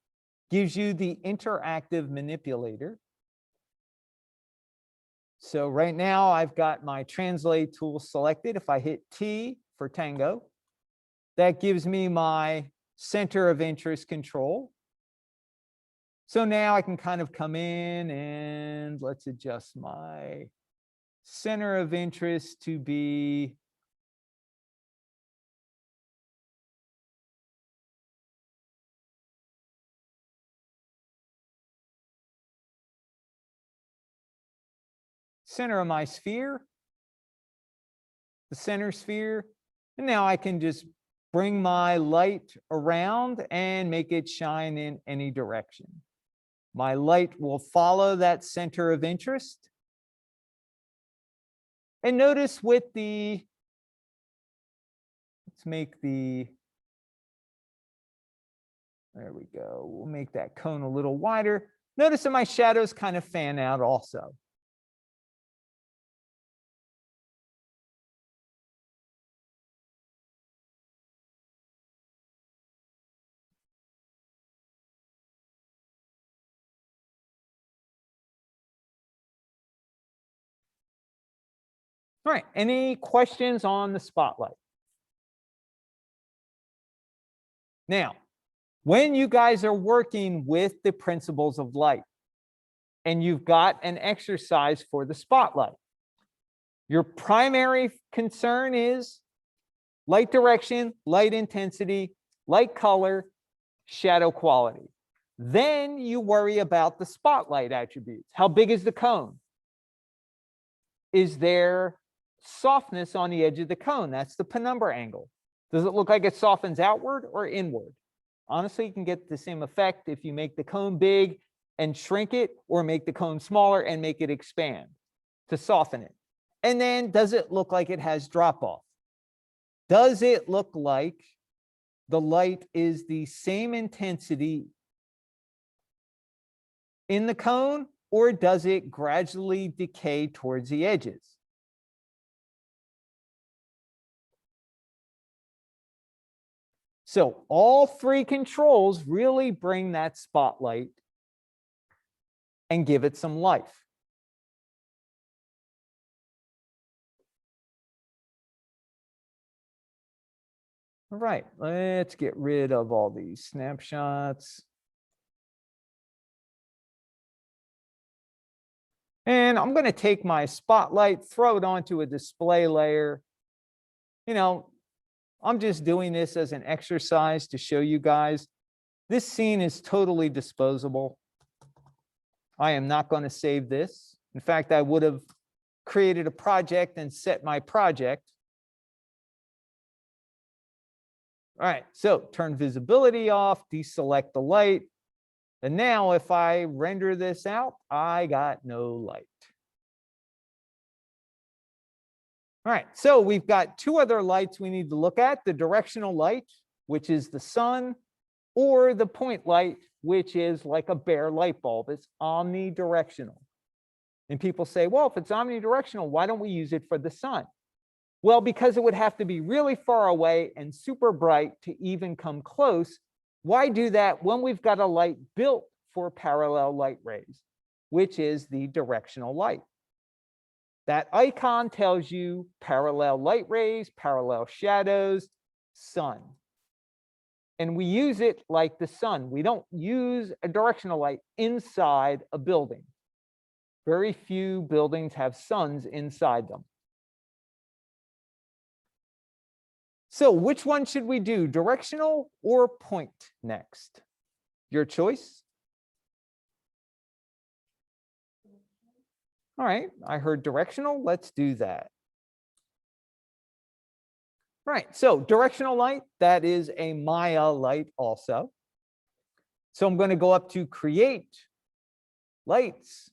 gives you the interactive manipulator. So right now I've got my translate tool selected. If I hit T for tango, that gives me my center of interest control. So now I can kind of come in and let's adjust my center of interest to be center of my sphere, the center sphere. And now I can just bring my light around and make it shine in any direction. My light will follow that center of interest. And notice with the, let's make the, there we go. We'll make that cone a little wider. Notice that my shadows kind of fan out also. All right, any questions on the spotlight? Now, when you guys are working with the principles of light and you've got an exercise for the spotlight, your primary concern is light direction, light intensity, light color, shadow quality. Then you worry about the spotlight attributes. How big is the cone? Is there softness on the edge of the cone? That's the penumbra angle. Does it look like it softens outward or inward? Honestly, you can get the same effect if you make the cone big and shrink it, or make the cone smaller and make it expand to soften it. And then does it look like it has drop off? Does it look like the light is the same intensity in the cone, or does it gradually decay towards the edges? So all three controls really bring that spotlight and give it some life. All right, let's get rid of all these snapshots. And I'm going to take my spotlight, throw it onto a display layer. You know, I'm just doing this as an exercise to show you guys. This scene is totally disposable. I am not going to save this. In fact, I would have created a project and set my project. All right, so turn visibility off, deselect the light. And now if I render this out, I got no light. All right, so we've got two other lights we need to look at: the directional light, which is the sun, or the point light, which is like a bare light bulb. It's omnidirectional. And people say, well, if it's omnidirectional, why don't we use it for the sun? Well, because it would have to be really far away and super bright to even come close. Why do that when we've got a light built for parallel light rays, which is the directional light? That icon tells you parallel light rays, parallel shadows, sun. And we use it like the sun. We don't use a directional light inside a building. Very few buildings have suns inside them. So which one should we do, directional or point next? Your choice. All right, I heard directional. Let's do that. All right, so directional light, that is a Maya light also. So I'm going to go up to create lights,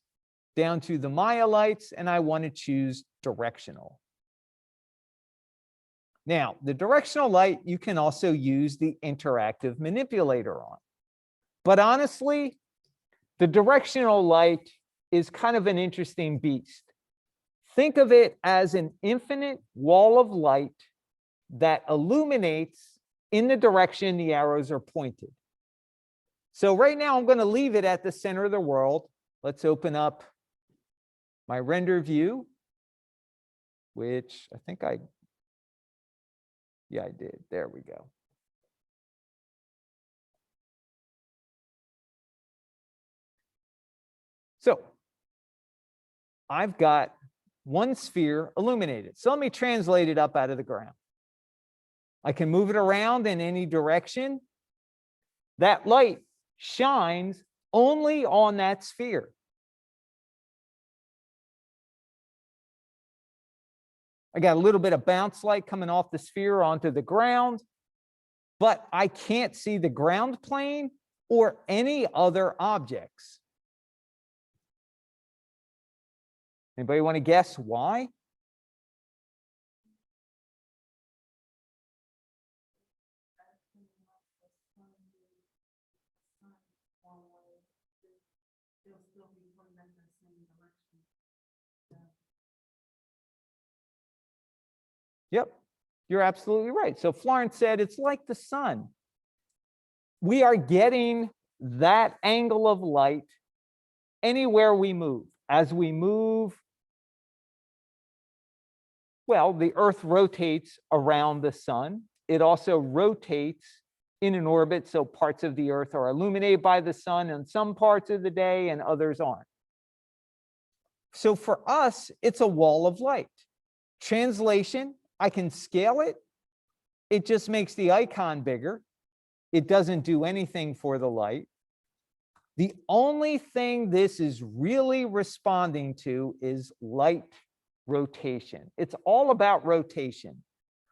down to the Maya lights, and I want to choose directional. Now, the directional light, you can also use the interactive manipulator on. But honestly, the directional light is kind of an interesting beast. Think of it as an infinite wall of light that illuminates in the direction the arrows are pointed. So right now, I'm going to leave it at the center of the world. Let's open up my render view, which I think I did. There we go. So I've got one sphere illuminated. So let me translate it up out of the ground. I can move it around in any direction. That light shines only on that sphere. I got a little bit of bounce light coming off the sphere onto the ground, but I can't see the ground plane or any other objects. Anybody want to guess why? Yep, you're absolutely right. So Florence said it's like the sun. We are getting that angle of light anywhere we move. As we move, well, the Earth rotates around the sun. It also rotates in an orbit, so parts of the Earth are illuminated by the sun in some parts of the day and others aren't. So for us, it's a wall of light. Translation, I can scale it. It just makes the icon bigger. It doesn't do anything for the light. The only thing this is really responding to is light rotation. It's all about rotation,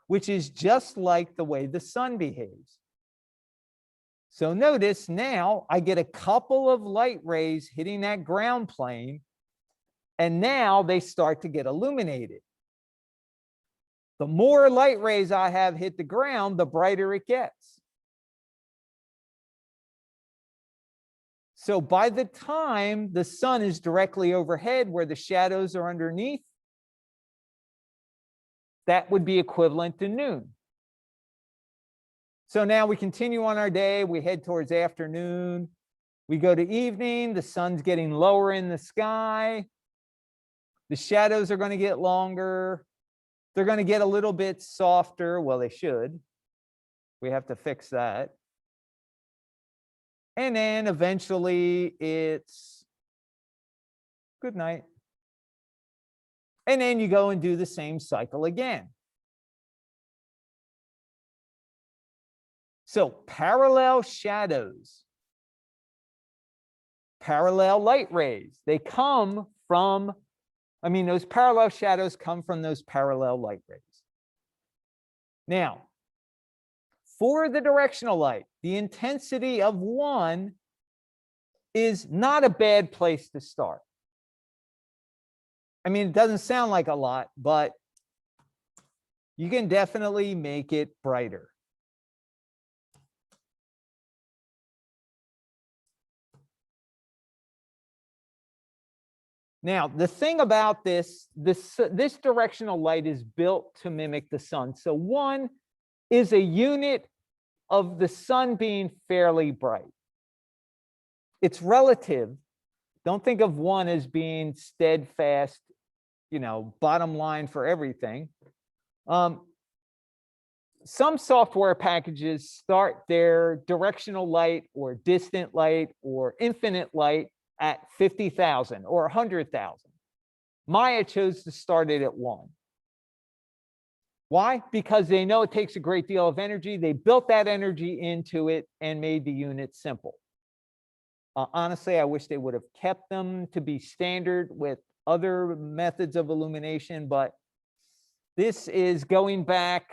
which is just like the way the sun behaves. So notice now I get a couple of light rays hitting that ground plane, and now they start to get illuminated. The more light rays I have hit the ground, the brighter it gets. So by the time the sun is directly overhead where the shadows are underneath, that would be equivalent to noon. So now we continue on our day, we head towards afternoon, we go to evening, the sun's getting lower in the sky, the shadows are going to get longer, they're going to get a little bit softer, well, they should. We have to fix that. And then eventually it's good night. And then you go and do the same cycle again. So parallel shadows, parallel light rays, they come from, those parallel shadows come from those parallel light rays. Now, for the directional light, the intensity of 1 is not a bad place to start. It doesn't sound like a lot, but you can definitely make it brighter. Now, the thing about this directional light is built to mimic the sun. So 1 is a unit of the sun being fairly bright. It's relative. Don't think of 1 as being steadfast, bottom line for everything. Some software packages start their directional light or distant light or infinite light at 50,000 or 100,000. Maya chose to start it at 1. Why? Because they know it takes a great deal of energy. They built that energy into it and made the unit simple. Honestly, I wish they would have kept them to be standard with other methods of illumination, but this is going back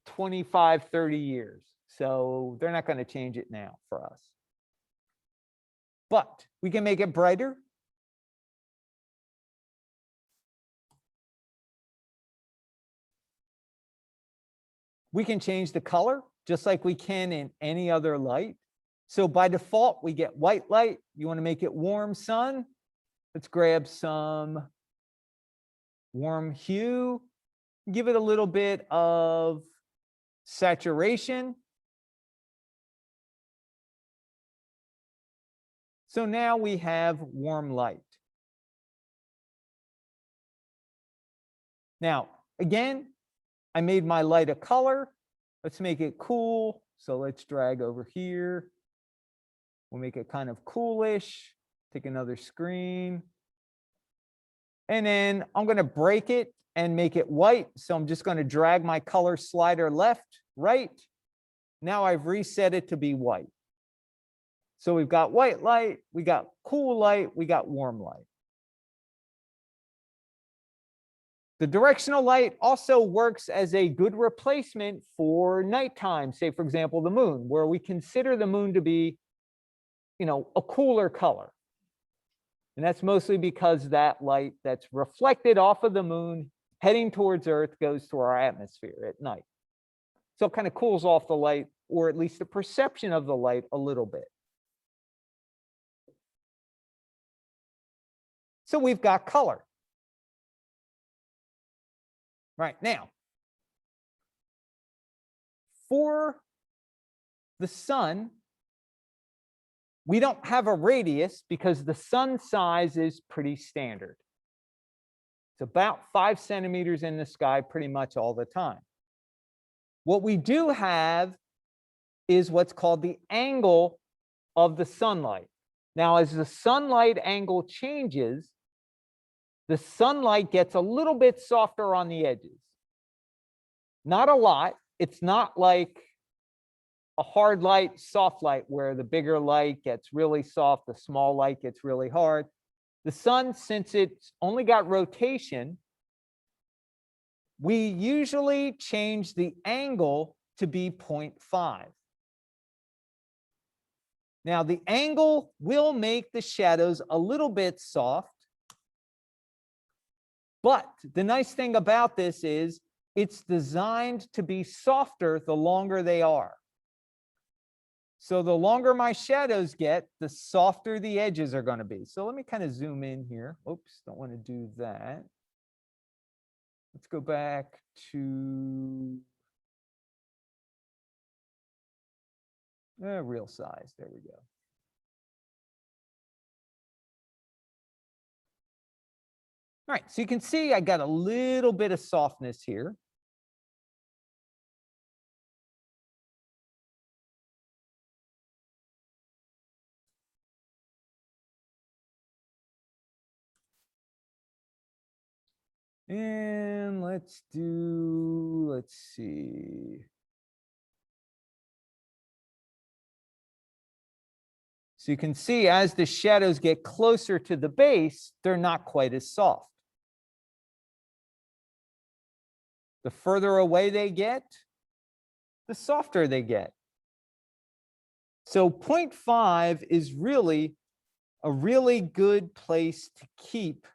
25, 30 years. So they're not going to change it now for us. But we can make it brighter. We can change the color just like we can in any other light. So by default, we get white light. You want to make it warm sun. Let's grab some warm hue. Give it a little bit of saturation. So now we have warm light. Now, again, I made my light a color. Let's make it cool. So let's drag over here. We'll make it kind of coolish. Take another screen. And then I'm going to break it and make it white. So I'm just going to drag my color slider left, right. Now I've reset it to be white. So we've got white light, we got cool light, we got warm light. The directional light also works as a good replacement for nighttime, say, for example, the moon, where we consider the moon to be, a cooler color. And that's mostly because that light that's reflected off of the moon heading towards Earth goes to our atmosphere at night. So it kind of cools off the light, or at least the perception of the light, a little bit. So we've got color. Right now, for the sun, we don't have a radius because the sun size is pretty standard. It's about 5 centimeters in the sky pretty much all the time. What we do have is what's called the angle of the sunlight. Now, as the sunlight angle changes, the sunlight gets a little bit softer on the edges. Not a lot. It's not like a hard light, soft light, where the bigger light gets really soft, the small light gets really hard. The sun, since it's only got rotation, we usually change the angle to be 0.5. Now, the angle will make the shadows a little bit soft. But the nice thing about this is it's designed to be softer the longer they are. So the longer my shadows get, the softer the edges are going to be. So let me kind of zoom in here. Oops, don't want to do that. Let's go back to real size. There we go. All right, so you can see I got a little bit of softness here. And let's see. So you can see as the shadows get closer to the base, they're not quite as soft. The further away they get, the softer they get. So 0.5 is really a really good place to keep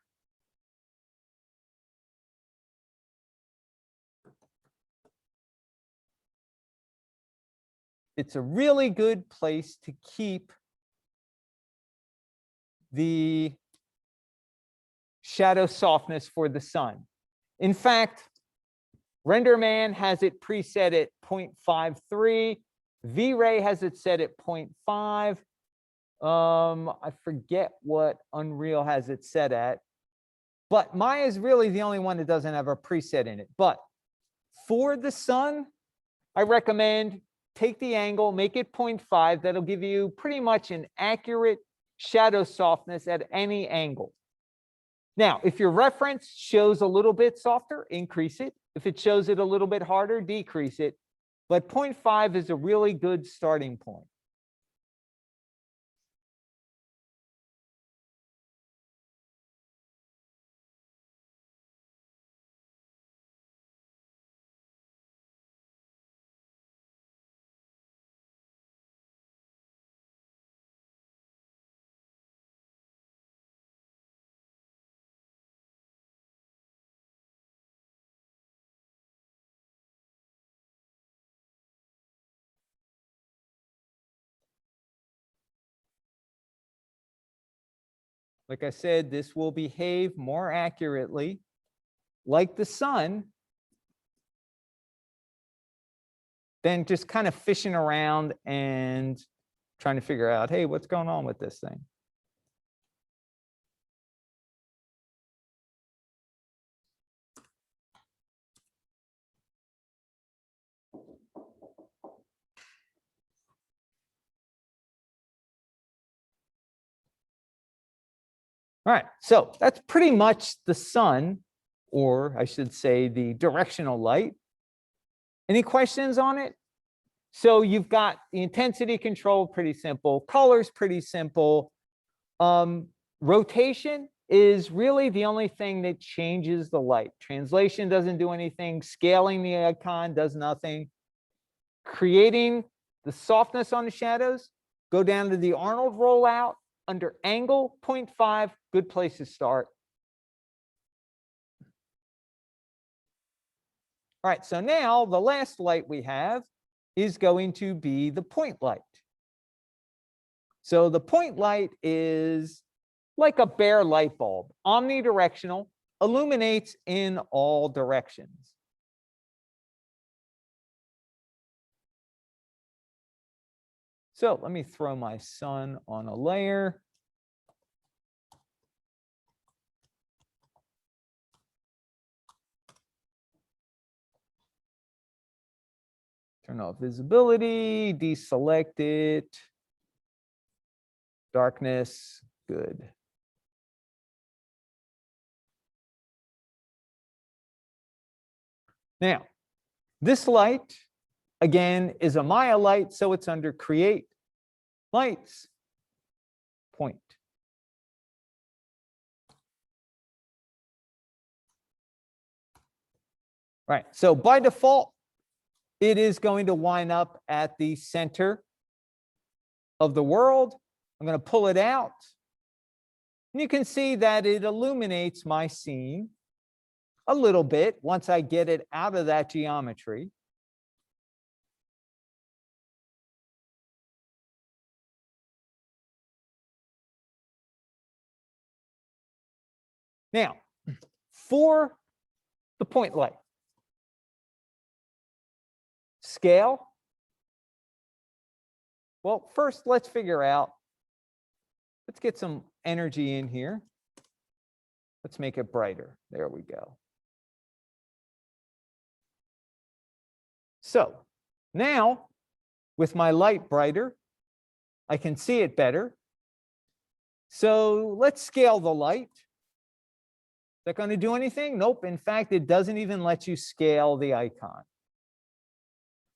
the shadow softness for the sun. In fact, RenderMan has it preset at 0.53. V-Ray has it set at 0.5. I forget what Unreal has it set at. But Maya is really the only one that doesn't have a preset in it. But for the sun, I recommend take the angle, make it 0.5. That'll give you pretty much an accurate shadow softness at any angle. Now, if your reference shows a little bit softer, increase it. If it shows it a little bit harder, decrease it. But 0.5 is a really good starting point. Like I said, this will behave more accurately like the sun than just kind of fishing around and trying to figure out, hey, what's going on with this thing? All right, so that's pretty much the sun, or I should say the directional light. Any questions on it? So you've got the intensity control, pretty simple. Colors, pretty simple. Rotation, is really the only thing that changes the light. Translation doesn't do anything. Scaling the icon does nothing. Creating the softness on the shadows, go down to the Arnold rollout under angle 0.5, good place to start. All right, so now the last light we have is going to be the point light. So the point light is like a bare light bulb, omnidirectional, illuminates in all directions. So let me throw my sun on a layer. Turn off visibility, deselect it. Darkness, good. Now, this light, again, is a Maya light, so it's under Create, Lights, Point. Right, so by default, it is going to wind up at the center of the world. I'm going to pull it out. And you can see that it illuminates my scene a little bit once I get it out of that geometry. Now, for the point light, scale. Well, first let's figure out, let's get some energy in here. Let's make it brighter. There we go. So now with my light brighter, I can see it better. So let's scale the light. Is that going to do anything? Nope. In fact, it doesn't even let you scale the icon.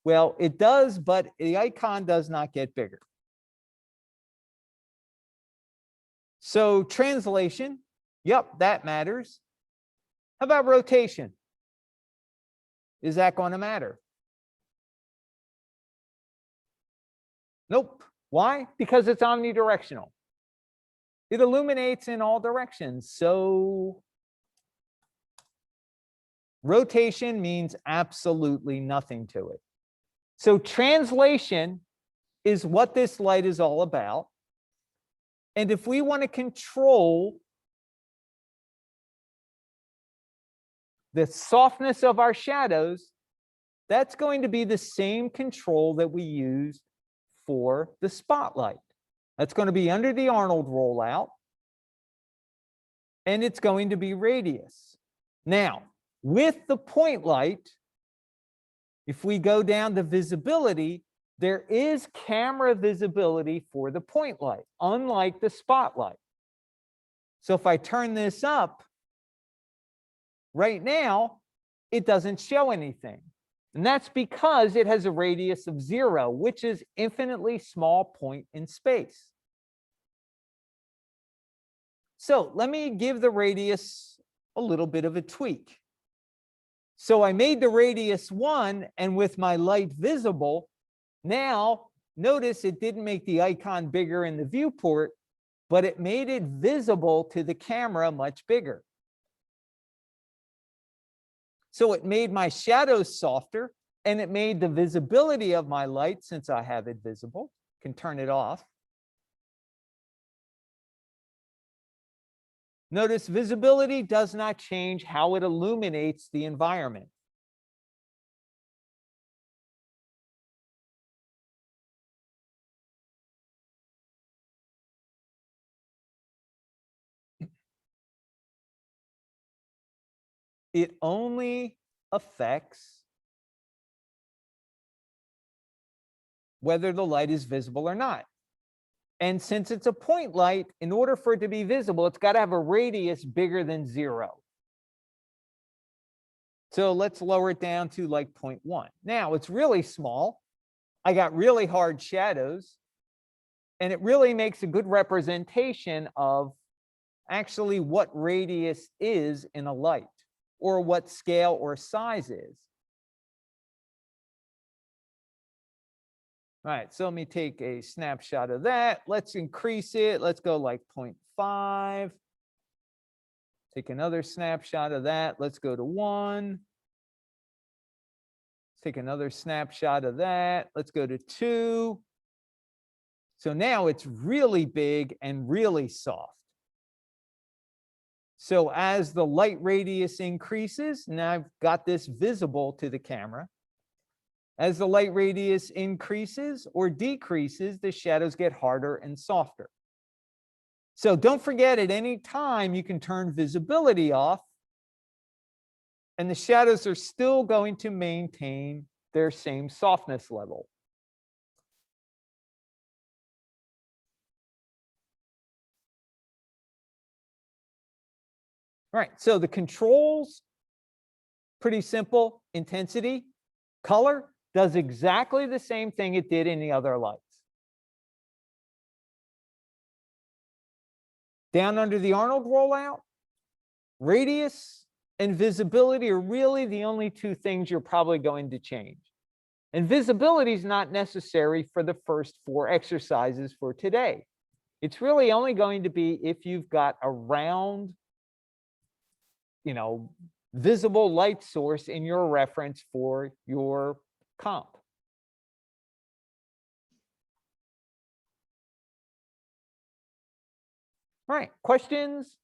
Well, it does, but the icon does not get bigger. So translation, yep, that matters. How about rotation? Is that going to matter? Nope. Why? Because it's omnidirectional. It illuminates in all directions. So rotation means absolutely nothing to it. So translation is what this light is all about. And if we want to control the softness of our shadows, that's going to be the same control that we use for the spotlight. That's going to be under the Arnold rollout, and it's going to be radius. Now, with the point light, if we go down to visibility, there is camera visibility for the point light, unlike the spotlight. So if I turn this up, right now, it doesn't show anything. And that's because it has a radius of 0, which is infinitely small point in space. So let me give the radius a little bit of a tweak. So I made the radius 1, and with my light visible, now notice it didn't make the icon bigger in the viewport, but it made it visible to the camera much bigger. So it made my shadows softer, and it made the visibility of my light, since I have it visible, can turn it off. Notice visibility does not change how it illuminates the environment. It only affects whether the light is visible or not. And since it's a point light, in order for it to be visible, it's got to have a radius bigger than 0. So let's lower it down to like 0.1. Now it's really small. I got really hard shadows, and it really makes a good representation of actually what radius is in a light, or what scale or size is. All right, so let me take a snapshot of that. Let's increase it. Let's go like 0.5. Take another snapshot of that. Let's go to 1. Let's take another snapshot of that. Let's go to 2. So now it's really big and really soft. So as the light radius increases, now I've got this visible to the camera. As the light radius increases or decreases, the shadows get harder and softer. So don't forget, at any time you can turn visibility off, and the shadows are still going to maintain their same softness level. All right, so the controls, pretty simple. Intensity, color, does exactly the same thing it did in the other lights. Down under the Arnold rollout, radius and visibility are really the only two things you're probably going to change. And visibility is not necessary for the first 4 exercises for today. It's really only going to be if you've got a round, visible light source in your reference for your comp. All right, questions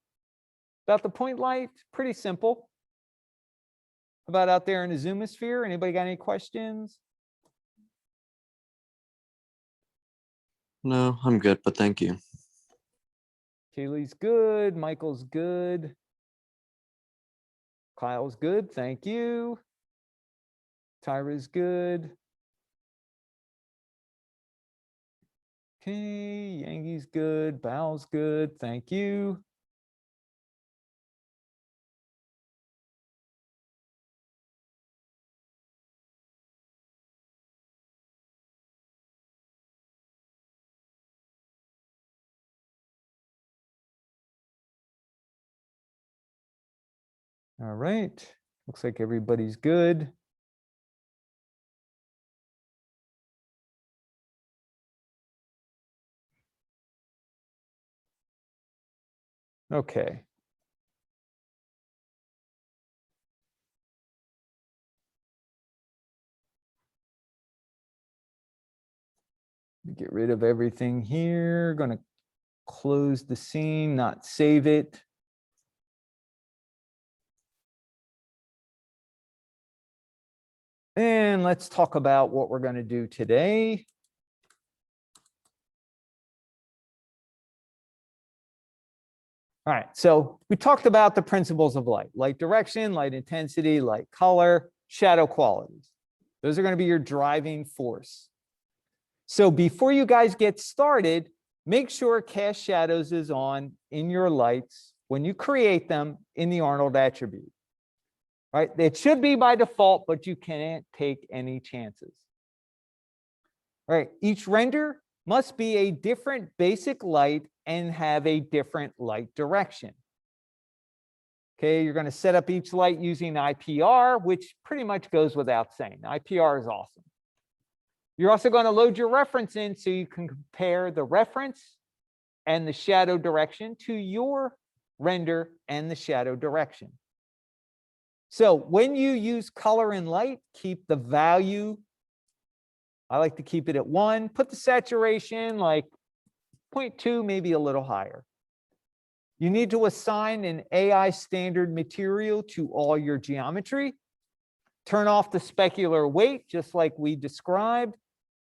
about the point light? Pretty simple. How about out there in the zoomosphere? Anybody got any questions? No, I'm good, but thank you. Kaylee's good. Michael's good. Kyle's good. Thank you. Tyra's good. Okay, Yangi's good. Bal's good. Thank you. All right. Looks like everybody's good. Okay. Get rid of everything here. Going to close the scene, not save it. And let's talk about what we're going to do today. All right, so we talked about the principles of light: light direction, light intensity, light color, shadow qualities. Those are going to be your driving force. So before you guys get started, make sure cast shadows is on in your lights when you create them in the Arnold attribute. Right? It should be by default, but you can't take any chances. All right, each render must be a different basic light and have a different light direction. Okay, you're going to set up each light using IPR, which pretty much goes without saying. IPR is awesome. You're also going to load your reference in so you can compare the reference and the shadow direction to your render and the shadow direction. So when you use color and light, keep the value. I like to keep it at 1. Put the saturation like 0.2, maybe a little higher. You need to assign an AI standard material to all your geometry. Turn off the specular weight, just like we described.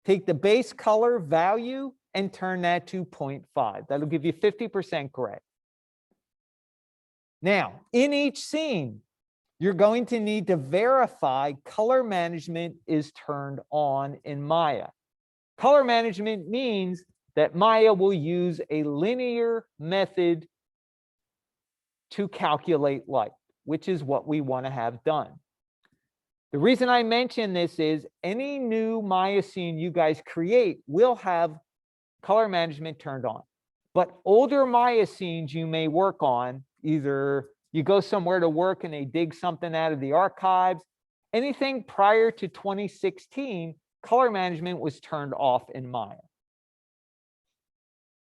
Take the base color value and turn that to 0.5. That'll give you 50% gray. Now, in each scene, you're going to need to verify color management is turned on in Maya. Color management means that Maya will use a linear method to calculate light, which is what we want to have done. The reason I mention this is any new Maya scene you guys create will have color management turned on. But older Maya scenes you may work on, either you go somewhere to work and they dig something out of the archives. Anything prior to 2016, color management was turned off in Maya.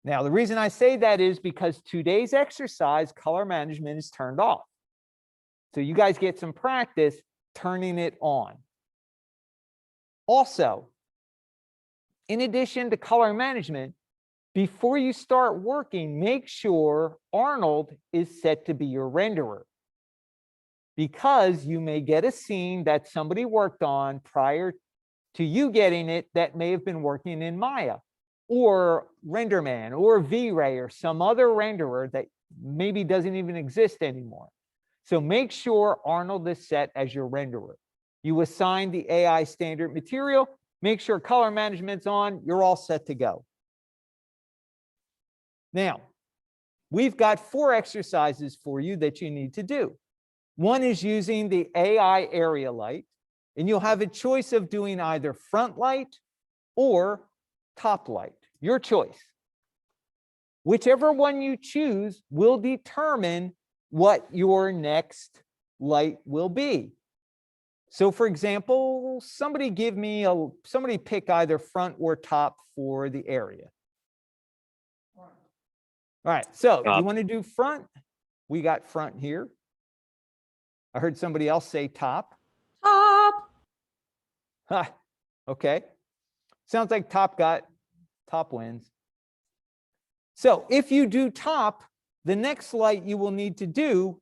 Now, the reason I say that is because today's exercise, color management is turned off. So you guys get some practice turning it on. Also, in addition to color management, before you start working, make sure Arnold is set to be your renderer, because you may get a scene that somebody worked on prior to you getting it that may have been working in Maya or RenderMan or V-Ray or some other renderer that maybe doesn't even exist anymore. So make sure Arnold is set as your renderer. You assign the AI standard material, make sure color management's on, you're all set to go. Now, we've got 4 exercises for you that you need to do. One is using the AI area light, and you'll have a choice of doing either front light or top light, your choice. Whichever one you choose will determine what your next light will be. So for example, somebody pick either front or top for the area. All right, so you want to do front? We got front here. I heard somebody else say top. Top. Huh. Okay. Sounds like top wins. So if you do top, the next light you will need to do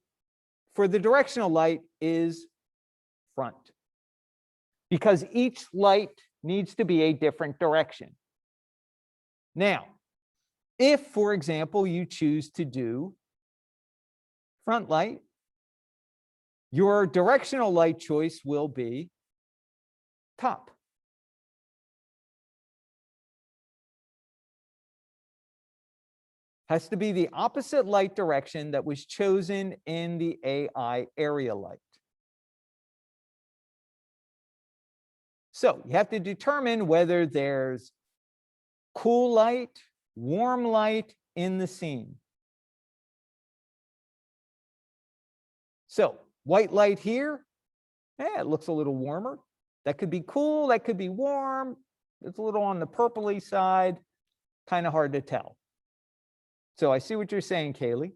for the directional light is front, because each light needs to be a different direction. Now, if, for example, you choose to do front light, your directional light choice will be top. Has to be the opposite light direction that was chosen in the AI area light. So you have to determine whether there's cool light, warm light in the scene. So white light here, it looks a little warmer. That could be cool, that could be warm. It's a little on the purpley side, kind of hard to tell. So I see what you're saying, Kaylee.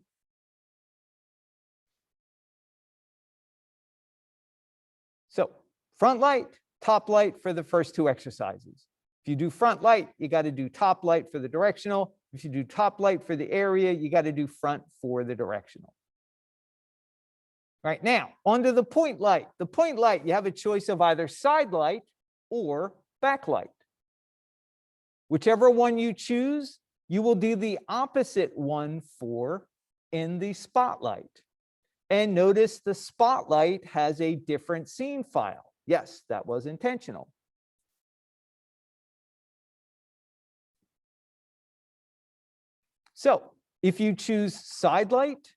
So front light, top light for the first 2 exercises. If you do front light, you got to do top light for the directional. If you do top light for the area, you got to do front for the directional. Right now, onto the point light. The point light, you have a choice of either side light or backlight. Whichever one you choose, you will do the opposite one for in the spotlight. And notice the spotlight has a different scene file. Yes, that was intentional. So if you choose side light,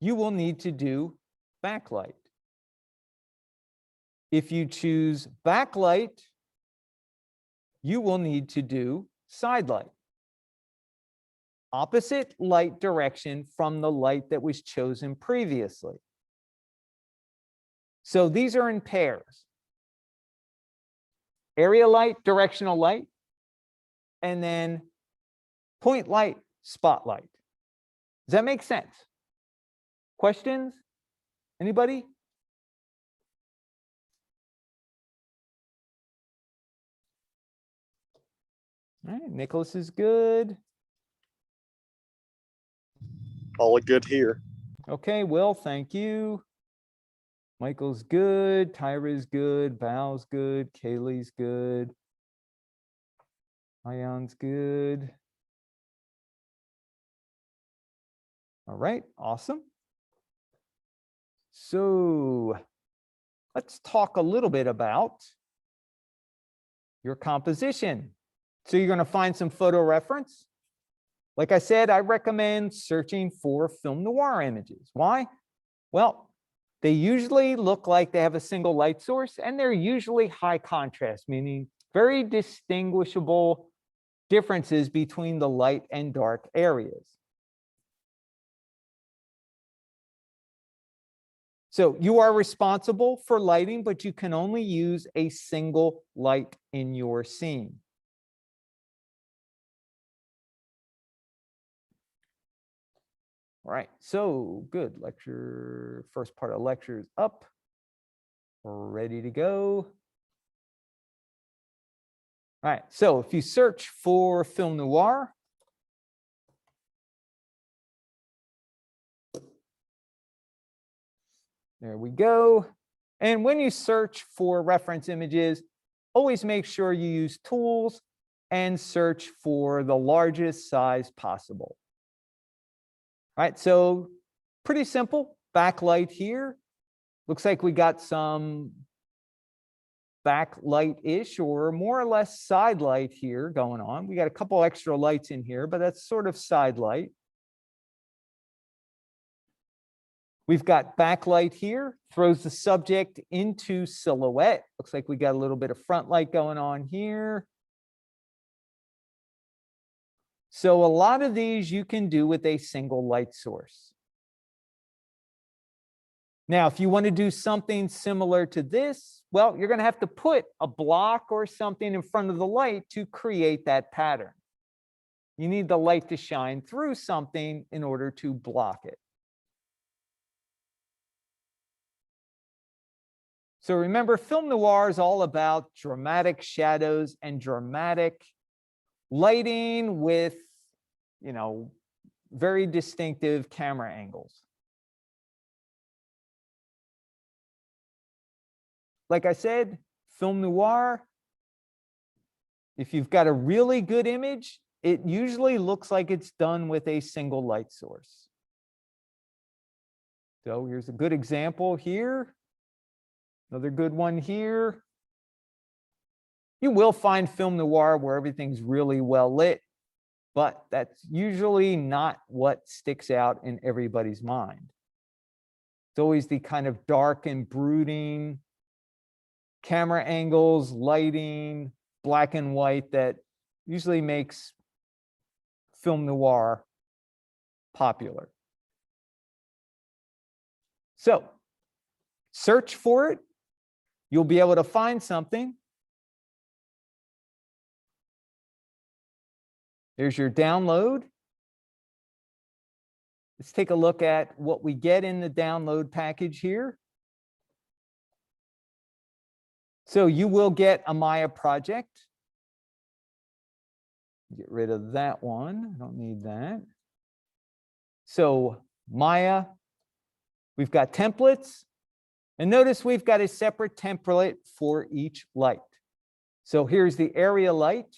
you will need to do backlight. If you choose backlight, you will need to do side light. Opposite light direction from the light that was chosen previously. So these are in pairs. Area light, directional light, and then point light, spotlight. Does that make sense? Questions? Anybody? All right, Nicholas is good. All good here. Okay, Will, thank you. Michael's good. Tyra's good. Val's good. Kaylee's good. Ion's good. All right, awesome. So let's talk a little bit about your composition. So you're going to find some photo reference. Like I said, I recommend searching for film noir images. Why? Well, they usually look like they have a single light source, and they're usually high contrast, meaning very distinguishable differences between the light and dark areas. So you are responsible for lighting, but you can only use a single light in your scene. All right, so good. First part of lecture is up. We're ready to go. All right, so if you search for film noir, there we go. And when you search for reference images, always make sure you use tools and search for the largest size possible. All right, so pretty simple. Backlight here. Looks like we got some backlight-ish or more or less side light here going on. We got a couple extra lights in here, but that's sort of side light. We've got backlight here, throws the subject into silhouette. Looks like we got a little bit of front light going on here. So a lot of these you can do with a single light source. Now, if you want to do something similar to this, well, you're going to have to put a block or something in front of the light to create that pattern. You need the light to shine through something in order to block it. So remember, film noir is all about dramatic shadows and dramatic lighting with, very distinctive camera angles. Like I said, film noir, if you've got a really good image, it usually looks like it's done with a single light source. So here's a good example here. Another good one here. You will find film noir where everything's really well lit, but that's usually not what sticks out in everybody's mind. It's always the kind of dark and brooding camera angles, lighting, black and white that usually makes film noir popular. So search for it. You'll be able to find something. There's your download. Let's take a look at what we get in the download package here. So you will get a Maya project. Get rid of that one. I don't need that. So Maya, we've got templates. And notice we've got a separate template for each light. So here's the area light.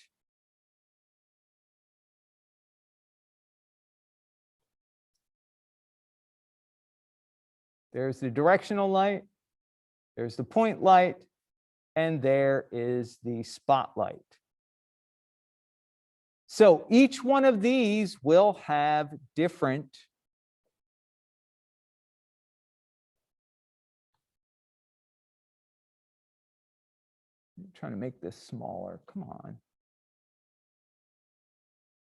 There's the directional light. There's the point light. And there is the spotlight. So each one of these will have different I'm trying to make this smaller. Come on.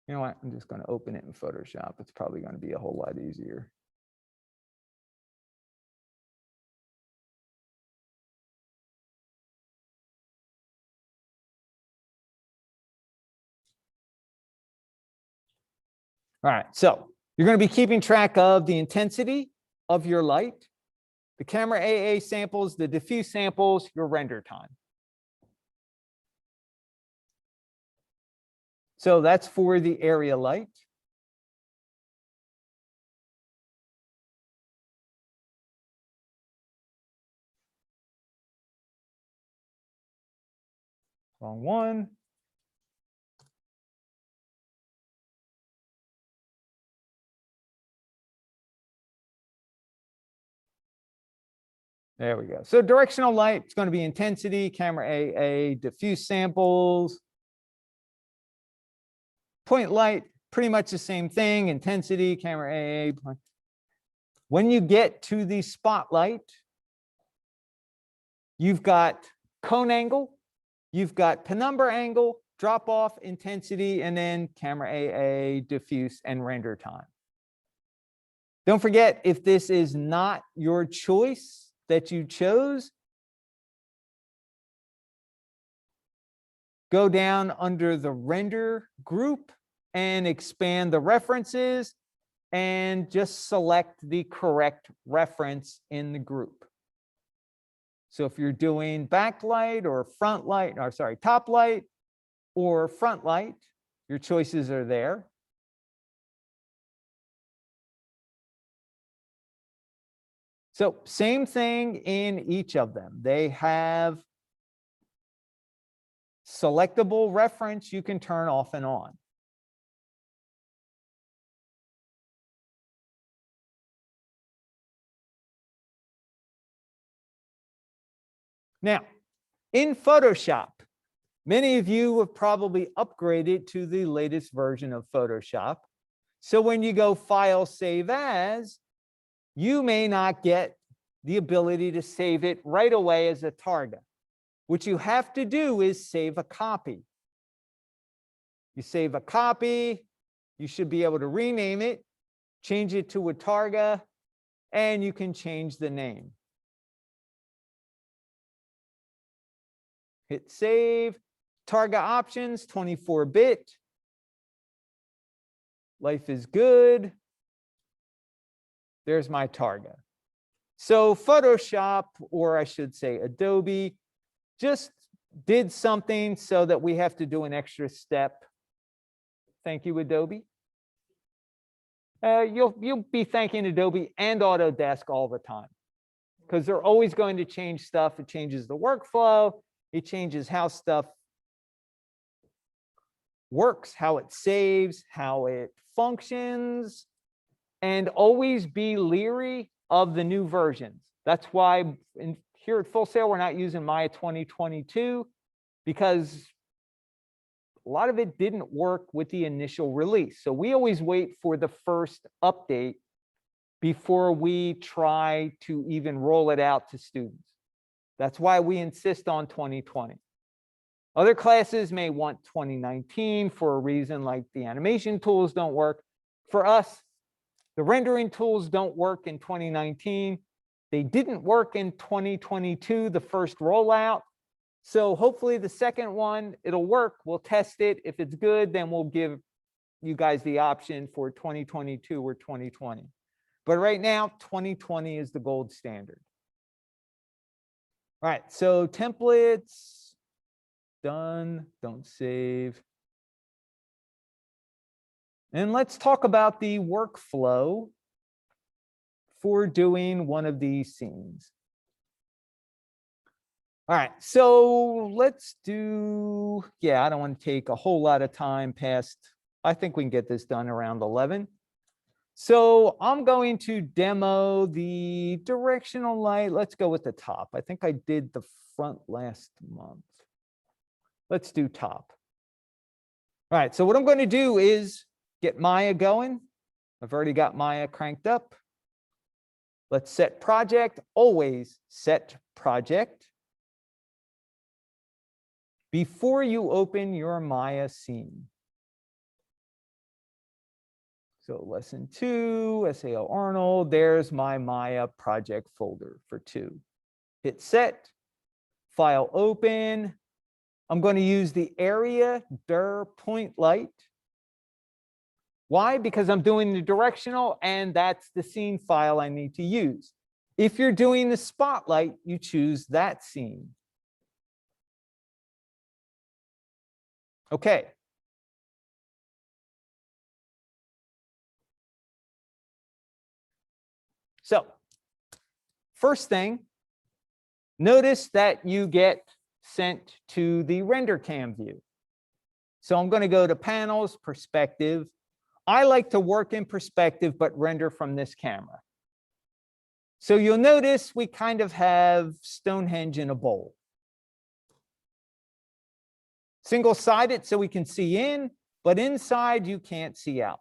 You know what? I'm just going to open it in Photoshop. It's probably going to be a whole lot easier. All right, so you're going to be keeping track of the intensity of your light, the camera AA samples, the diffuse samples, your render time. So that's for the area light. Wrong one. There we go. So directional light, it's going to be intensity, camera AA, diffuse samples. Point light, pretty much the same thing, intensity, camera AA. When you get to the spotlight, you've got cone angle, you've got penumbra angle, drop off, intensity, and then camera AA, diffuse, and render time. Don't forget, if this is not your choice that you chose, go down under the render group and expand the references and just select the correct reference in the group. So if you're doing backlight or front light, or sorry, top light or front light, your choices are there. So same thing in each of them. They have selectable reference you can turn off and on. Now, in Photoshop, many of you have probably upgraded to the latest version of Photoshop. So when you go File, Save As, you may not get the ability to save it right away as a target. What you have to do is save a copy. You save a copy, you should be able to rename it, change it to a target, and you can change the name. Hit save. Target options, 24-bit. Life is good. There's my target. So Photoshop, or I should say Adobe, just did something so that we have to do an extra step. Thank you, Adobe. You'll be thanking Adobe and Autodesk all the time, because they're always going to change stuff. It changes the workflow. It changes how stuff works, how it saves, how it functions, and always be leery of the new versions. That's why here at Full Sail, we're not using Maya 2022, because a lot of it didn't work with the initial release. So we always wait for the first update before we try to even roll it out to students. That's why we insist on 2020. Other classes may want 2019 for a reason like the animation tools don't work. For us, the rendering tools don't work in 2019. They didn't work in 2022, the first rollout. So hopefully the second one, it'll work. We'll test it. If it's good, then we'll give you guys the option for 2022 or 2020. But right now, 2020 is the gold standard. All right, so templates, done, don't save. And let's talk about the workflow for doing one of these scenes. All right, so let's do, I don't want to take a whole lot of time past, I think we can get this done around 11. So I'm going to demo the directional light. Let's go with the top. I think I did the front last month. Let's do top. All right, so what I'm going to do is get Maya going. I've already got Maya cranked up. Let's set project, always set project before you open your Maya scene. So lesson 2, SAO Arnold, there's my Maya project folder for 2. Hit set, file open. I'm going to use the area dir point light. Why? Because I'm doing the directional and that's the scene file I need to use. If you're doing the spotlight, you choose that scene. Okay. So first thing, notice that you get sent to the render cam view. So I'm going to go to panels, perspective. I like to work in perspective, but render from this camera. So you'll notice we kind of have Stonehenge in a bowl. Single-sided so we can see in, but inside you can't see out.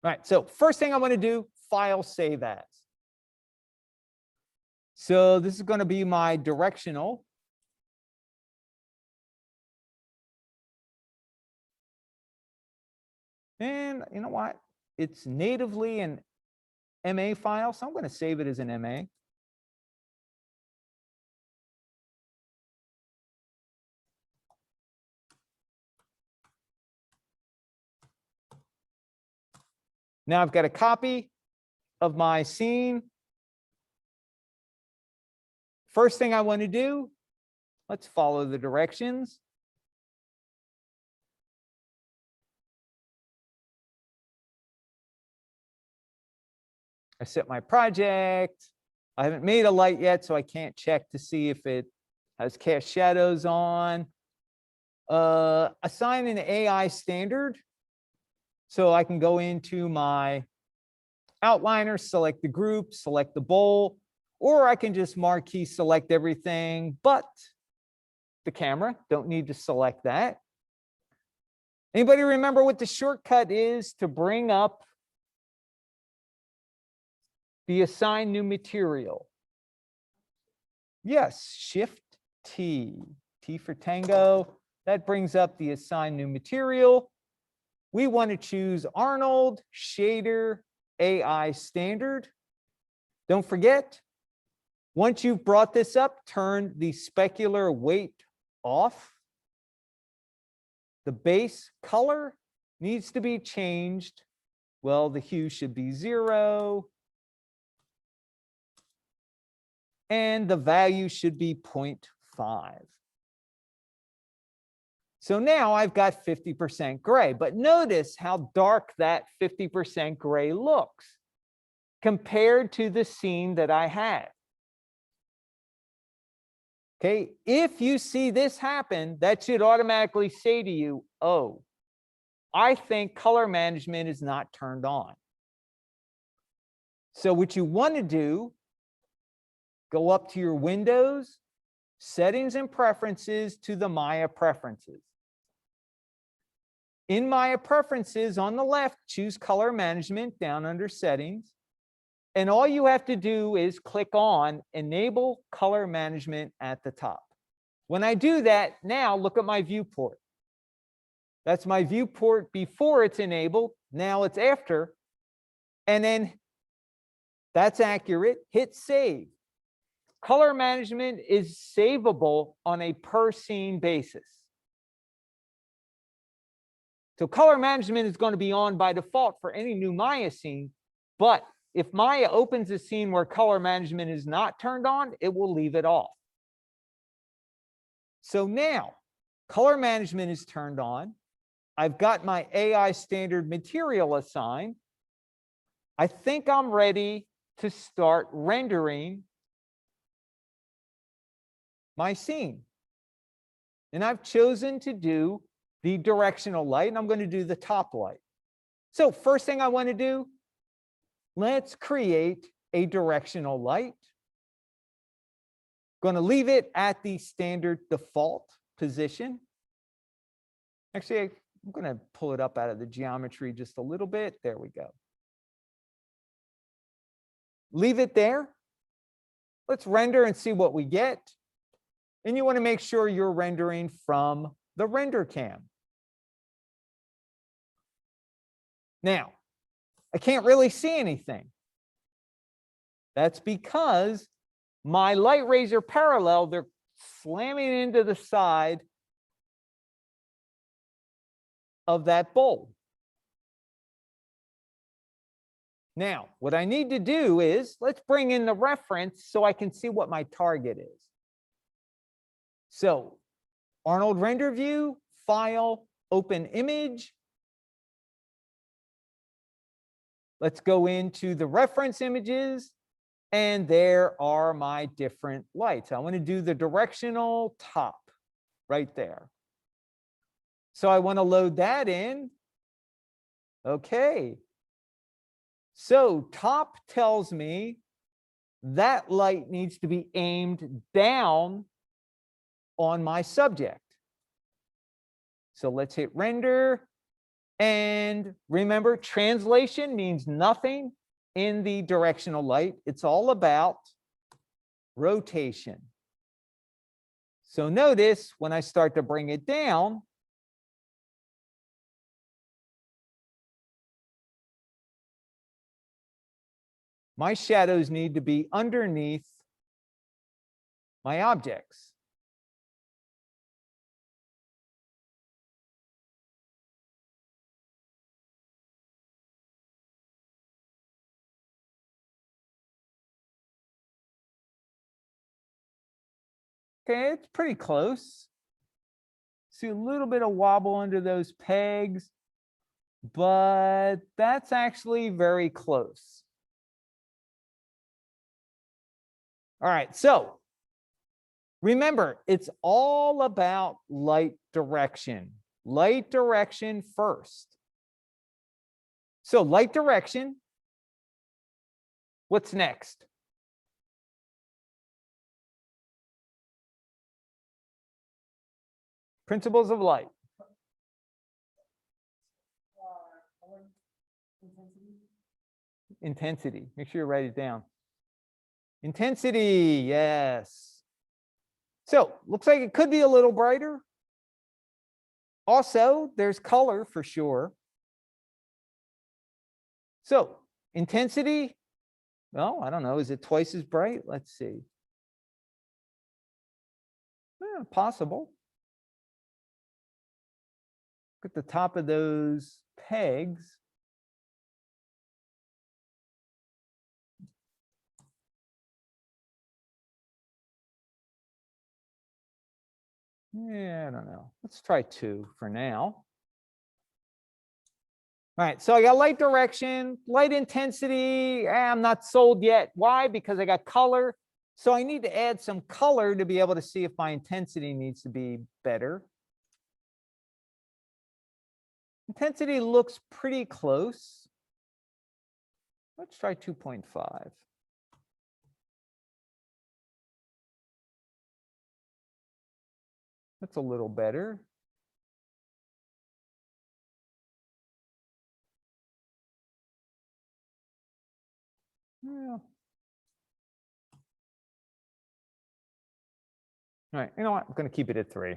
All right, so first thing I want to do, File, Save As. So this is going to be my directional. And you know what? It's natively an MA file, so I'm going to save it as an MA. Now I've got a copy of my scene. First thing I want to do, let's follow the directions. I set my project. I haven't made a light yet, so I can't check to see if it has cast shadows on. Assign an AI standard. So I can go into my outliner, select the group, select the bowl, or I can just marquee select everything but the camera. Don't need to select that. Anybody remember what the shortcut is to bring up the assign new material? Yes, Shift T. T for Tango. That brings up the assign new material. We want to choose Arnold Shader AI Standard. Don't forget, once you've brought this up, turn the specular weight off. The base color needs to be changed. Well, the hue should be 0. And the value should be 0.5. So now I've got 50% gray, but notice how dark that 50% gray looks compared to the scene that I had. Okay, if you see this happen, that should automatically say to you, oh, I think color management is not turned on. So what you want to do, go up to your Windows, Settings and Preferences to the Maya Preferences. In Maya Preferences on the left, choose Color Management down under Settings. And all you have to do is click on Enable Color Management at the top. When I do that, now look at my viewport. That's my viewport before it's enabled. Now it's after. And then that's accurate. Hit Save. Color management is savable on a per scene basis. So color management is going to be on by default for any new Maya scene, but if Maya opens a scene where color management is not turned on, it will leave it off. So now color management is turned on. I've got my AI standard material assigned. I think I'm ready to start rendering my scene. And I've chosen to do the directional light, and I'm going to do the top light. So first thing I want to do, let's create a directional light. Going to leave it at the standard default position. Actually, I'm going to pull it up out of the geometry just a little bit. There we go. Leave it there. Let's render and see what we get. And you want to make sure you're rendering from the render cam. Now, I can't really see anything. That's because my light rays are parallel. They're slamming into the side of that bowl. Now, what I need to do is, let's bring in the reference so I can see what my target is. So, Arnold Render View, File, Open Image. Let's go into the reference images, and there are my different lights. I want to do the directional top right there. So I want to load that in. Okay. So top tells me that light needs to be aimed down on my subject. So let's hit render. And remember, translation means nothing in the directional light, it's all about rotation. So notice when I start to bring it down, my shadows need to be underneath my objects. Okay, it's pretty close. See a little bit of wobble under those pegs, but that's actually very close. All right, so remember, it's all about light direction. Light direction first. So light direction, what's next? Principles of light. Intensity. Make sure you write it down. Intensity, yes. So looks like it could be a little brighter. Also, there's color for sure. So intensity, well, I don't know. Is it twice as bright? Let's see. Yeah, possible. Look at the top of those pegs. Yeah, I don't know. Let's try 2 for now. All right, so I got light direction, light intensity. I'm not sold yet. Why? Because I got color. So I need to add some color to be able to see if my intensity needs to be better. Intensity looks pretty close. Let's try 2.5. That's a little better. Yeah. All right, you know what? I'm going to keep it at 3.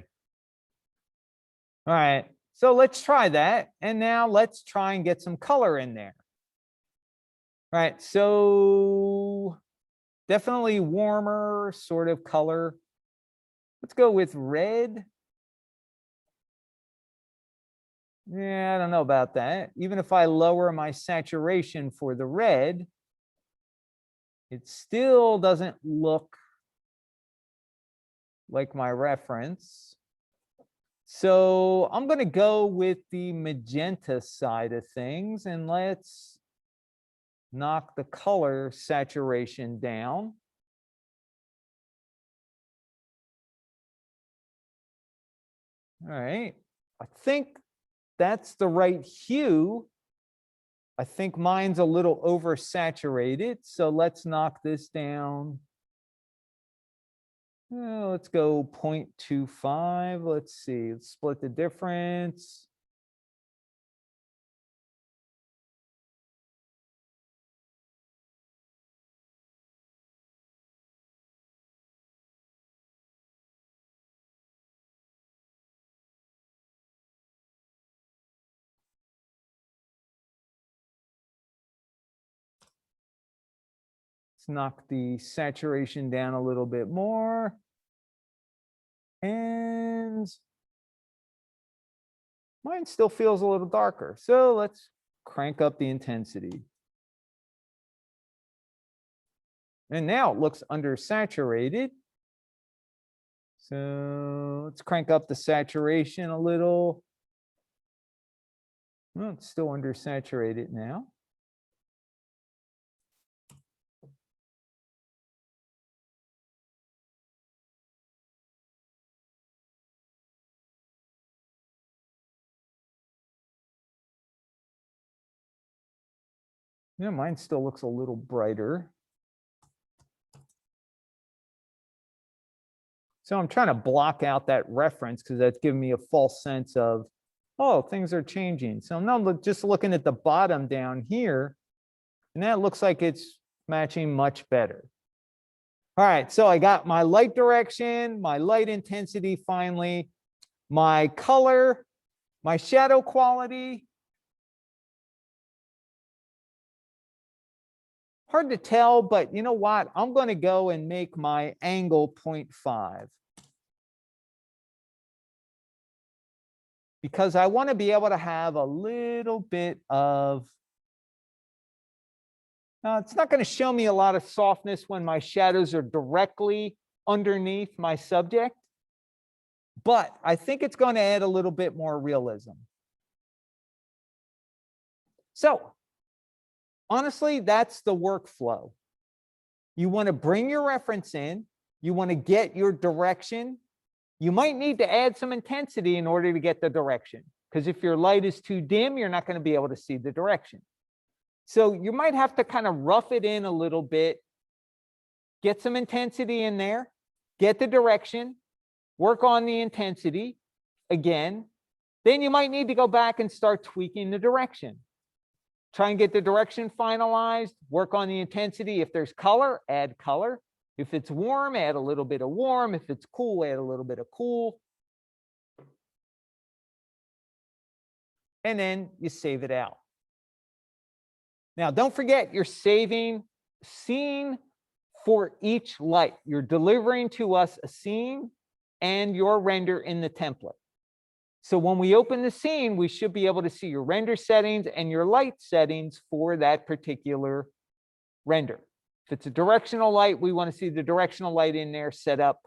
All right, so let's try that. And now let's try and get some color in there. All right, so definitely warmer sort of color. Let's go with red. Yeah, I don't know about that. Even if I lower my saturation for the red, it still doesn't look like my reference. So I'm going to go with the magenta side of things, and let's knock the color saturation down. All right, I think that's the right hue. I think mine's a little oversaturated, so let's knock this down. Let's go 0.25. Let's see, let's split the difference. Let's knock the saturation down a little bit more. And mine still feels a little darker. So let's crank up the intensity. And now it looks undersaturated. So let's crank up the saturation a little. Well, it's still undersaturated now. Yeah, mine still looks a little brighter. So I'm trying to block out that reference because that's giving me a false sense of, oh, things are changing. So I'm not just looking at the bottom down here. And that looks like it's matching much better. All right, so I got my light direction, my light intensity finally, my color, my shadow quality. Hard to tell, but you know what? I'm going to go and make my angle 0.5. Because I want to be able to have a little bit of, now it's not going to show me a lot of softness when my shadows are directly underneath my subject, but I think it's going to add a little bit more realism. So honestly, that's the workflow. You want to bring your reference in, you want to get your direction. You might need to add some intensity in order to get the direction, because if your light is too dim, you're not going to be able to see the direction. So you might have to kind of rough it in a little bit, get some intensity in there, get the direction, work on the intensity again. Then you might need to go back and start tweaking the direction. Try and get the direction finalized, work on the intensity. If there's color, add color. If it's warm, add a little bit of warm. If it's cool, add a little bit of cool. And then you save it out. Now, don't forget, you're saving scene for each light. You're delivering to us a scene and your render in the template. So when we open the scene, we should be able to see your render settings and your light settings for that particular render. If it's a directional light, we want to see the directional light in there set up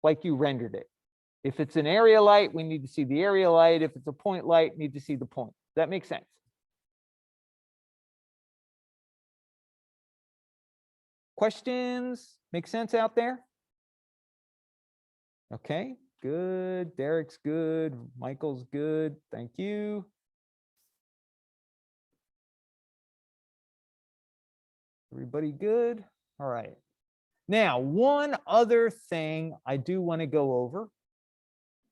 like you rendered it. If it's an area light, we need to see the area light. If it's a point light, we need to see the point. That makes sense. Questions? Make sense out there? Okay, good. Derek's good. Michael's good. Thank you. Everybody good? All right. Now, one other thing I do want to go over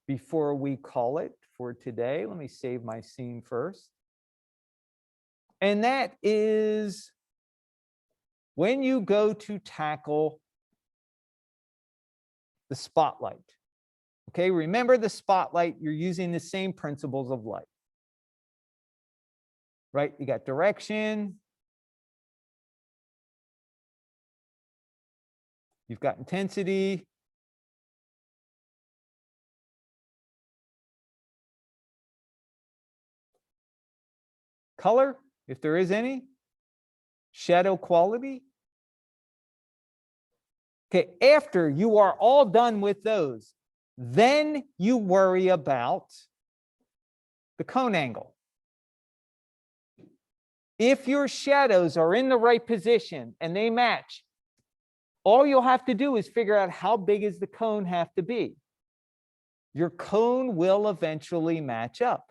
before we call it for today. Let me save my scene first. And that is when you go to tackle the spotlight. Okay, remember the spotlight, you're using the same principles of light. Right? You got direction. You've got intensity. Color, if there is any. Shadow quality. Okay, after you are all done with those, then you worry about the cone angle. If your shadows are in the right position and they match, all you'll have to do is figure out how big does the cone have to be. Your cone will eventually match up.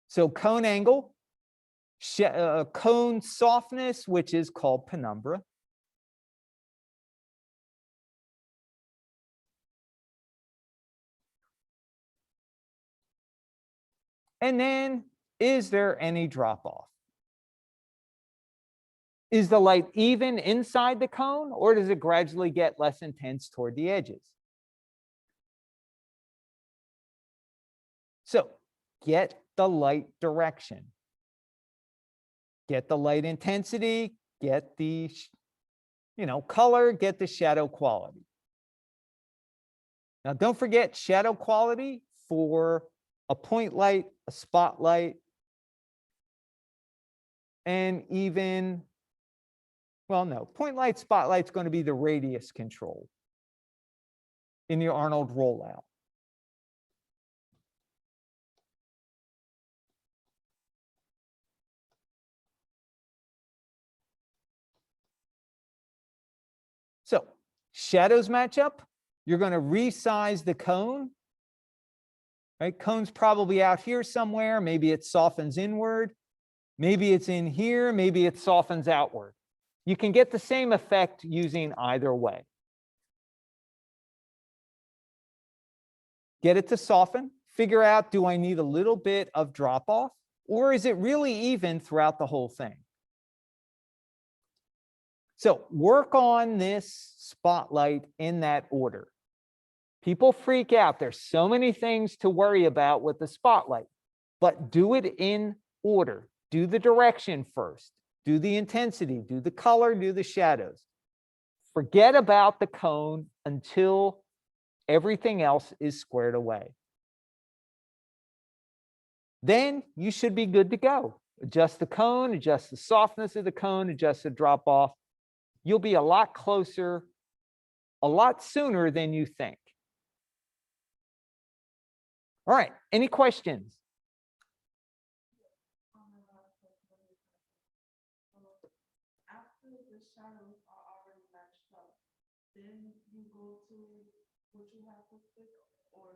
So cone angle, cone softness, which is called penumbra. And then, is there any drop off? Is the light even inside the cone, or does it gradually get less intense toward the edges? So get the light direction. Get the light intensity, get the color, get the shadow quality. Now, don't forget shadow quality for a point light, a spotlight, and even, well, no, point light, spotlight's going to be the radius control in the Arnold rollout. So shadows match up. You're going to resize the cone. Right? Cone's probably out here somewhere. Maybe it softens inward. Maybe it's in here. Maybe it softens outward. You can get the same effect using either way. Get it to soften. Figure out, do I need a little bit of drop off? Or is it really even throughout the whole thing? So work on this spotlight in that order. People freak out. There's so many things to worry about with the spotlight, but do it in order. Do the direction first, do the intensity, do the color, do the shadows. Forget about the cone until everything else is squared away. Then you should be good to go. Adjust the cone, adjust the softness of the cone, adjust the drop off. You'll be a lot closer, a lot sooner than you think. All right, any questions? After the shadows are already matched up, then you go to what you have to pick, or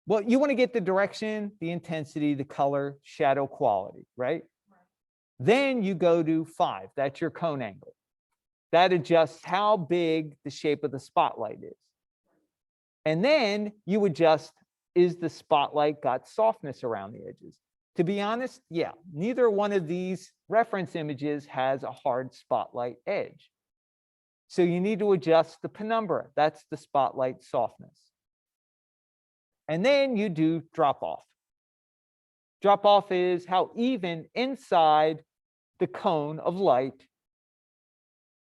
Well, you want to get the direction, the intensity, the color, shadow quality, right? Then you go to 5. That's your cone angle. That adjusts how big the shape of the spotlight is. And then you adjust, is the spotlight got softness around the edges? To be honest, yeah, neither one of these reference images has a hard spotlight edge. So you need to adjust the penumbra. That's the spotlight softness. And then you do drop off. Drop off is how even inside the cone of light,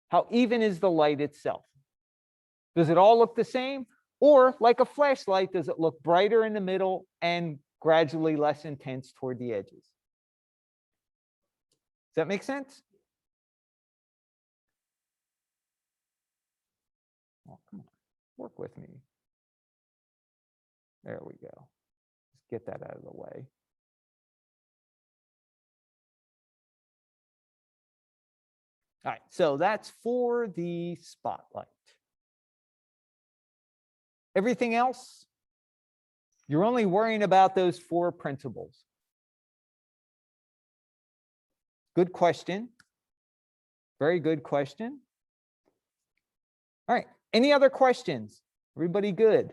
how even is the light itself. Does it all look the same? Or like a flashlight, does it look brighter in the middle and gradually less intense toward the edges? Does that make sense? Oh, come on, work with me. There we go. Let's get that out of the way. All right, so that's for the spotlight. Everything else, you're only worrying about those 4 principles. Good question. Very good question. All right, any other questions? Everybody good?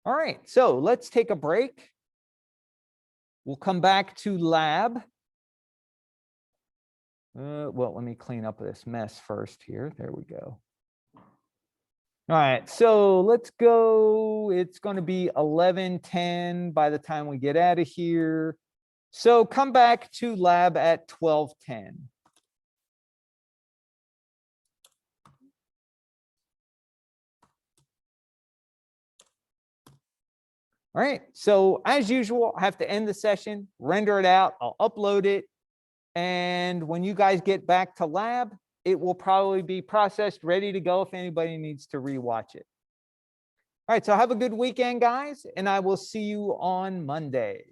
All right, so let's take a break. We'll come back to lab. Well, let me clean up this mess first here. There we go. All right, so let's go. It's going to be 11:10 by the time we get out of here. So come back to lab at 12:10. All right, so as usual, I have to end the session, render it out, I'll upload it. And when you guys get back to lab, it will probably be processed, ready to go if anybody needs to rewatch it. All right, so have a good weekend, guys, and I will see you on Monday.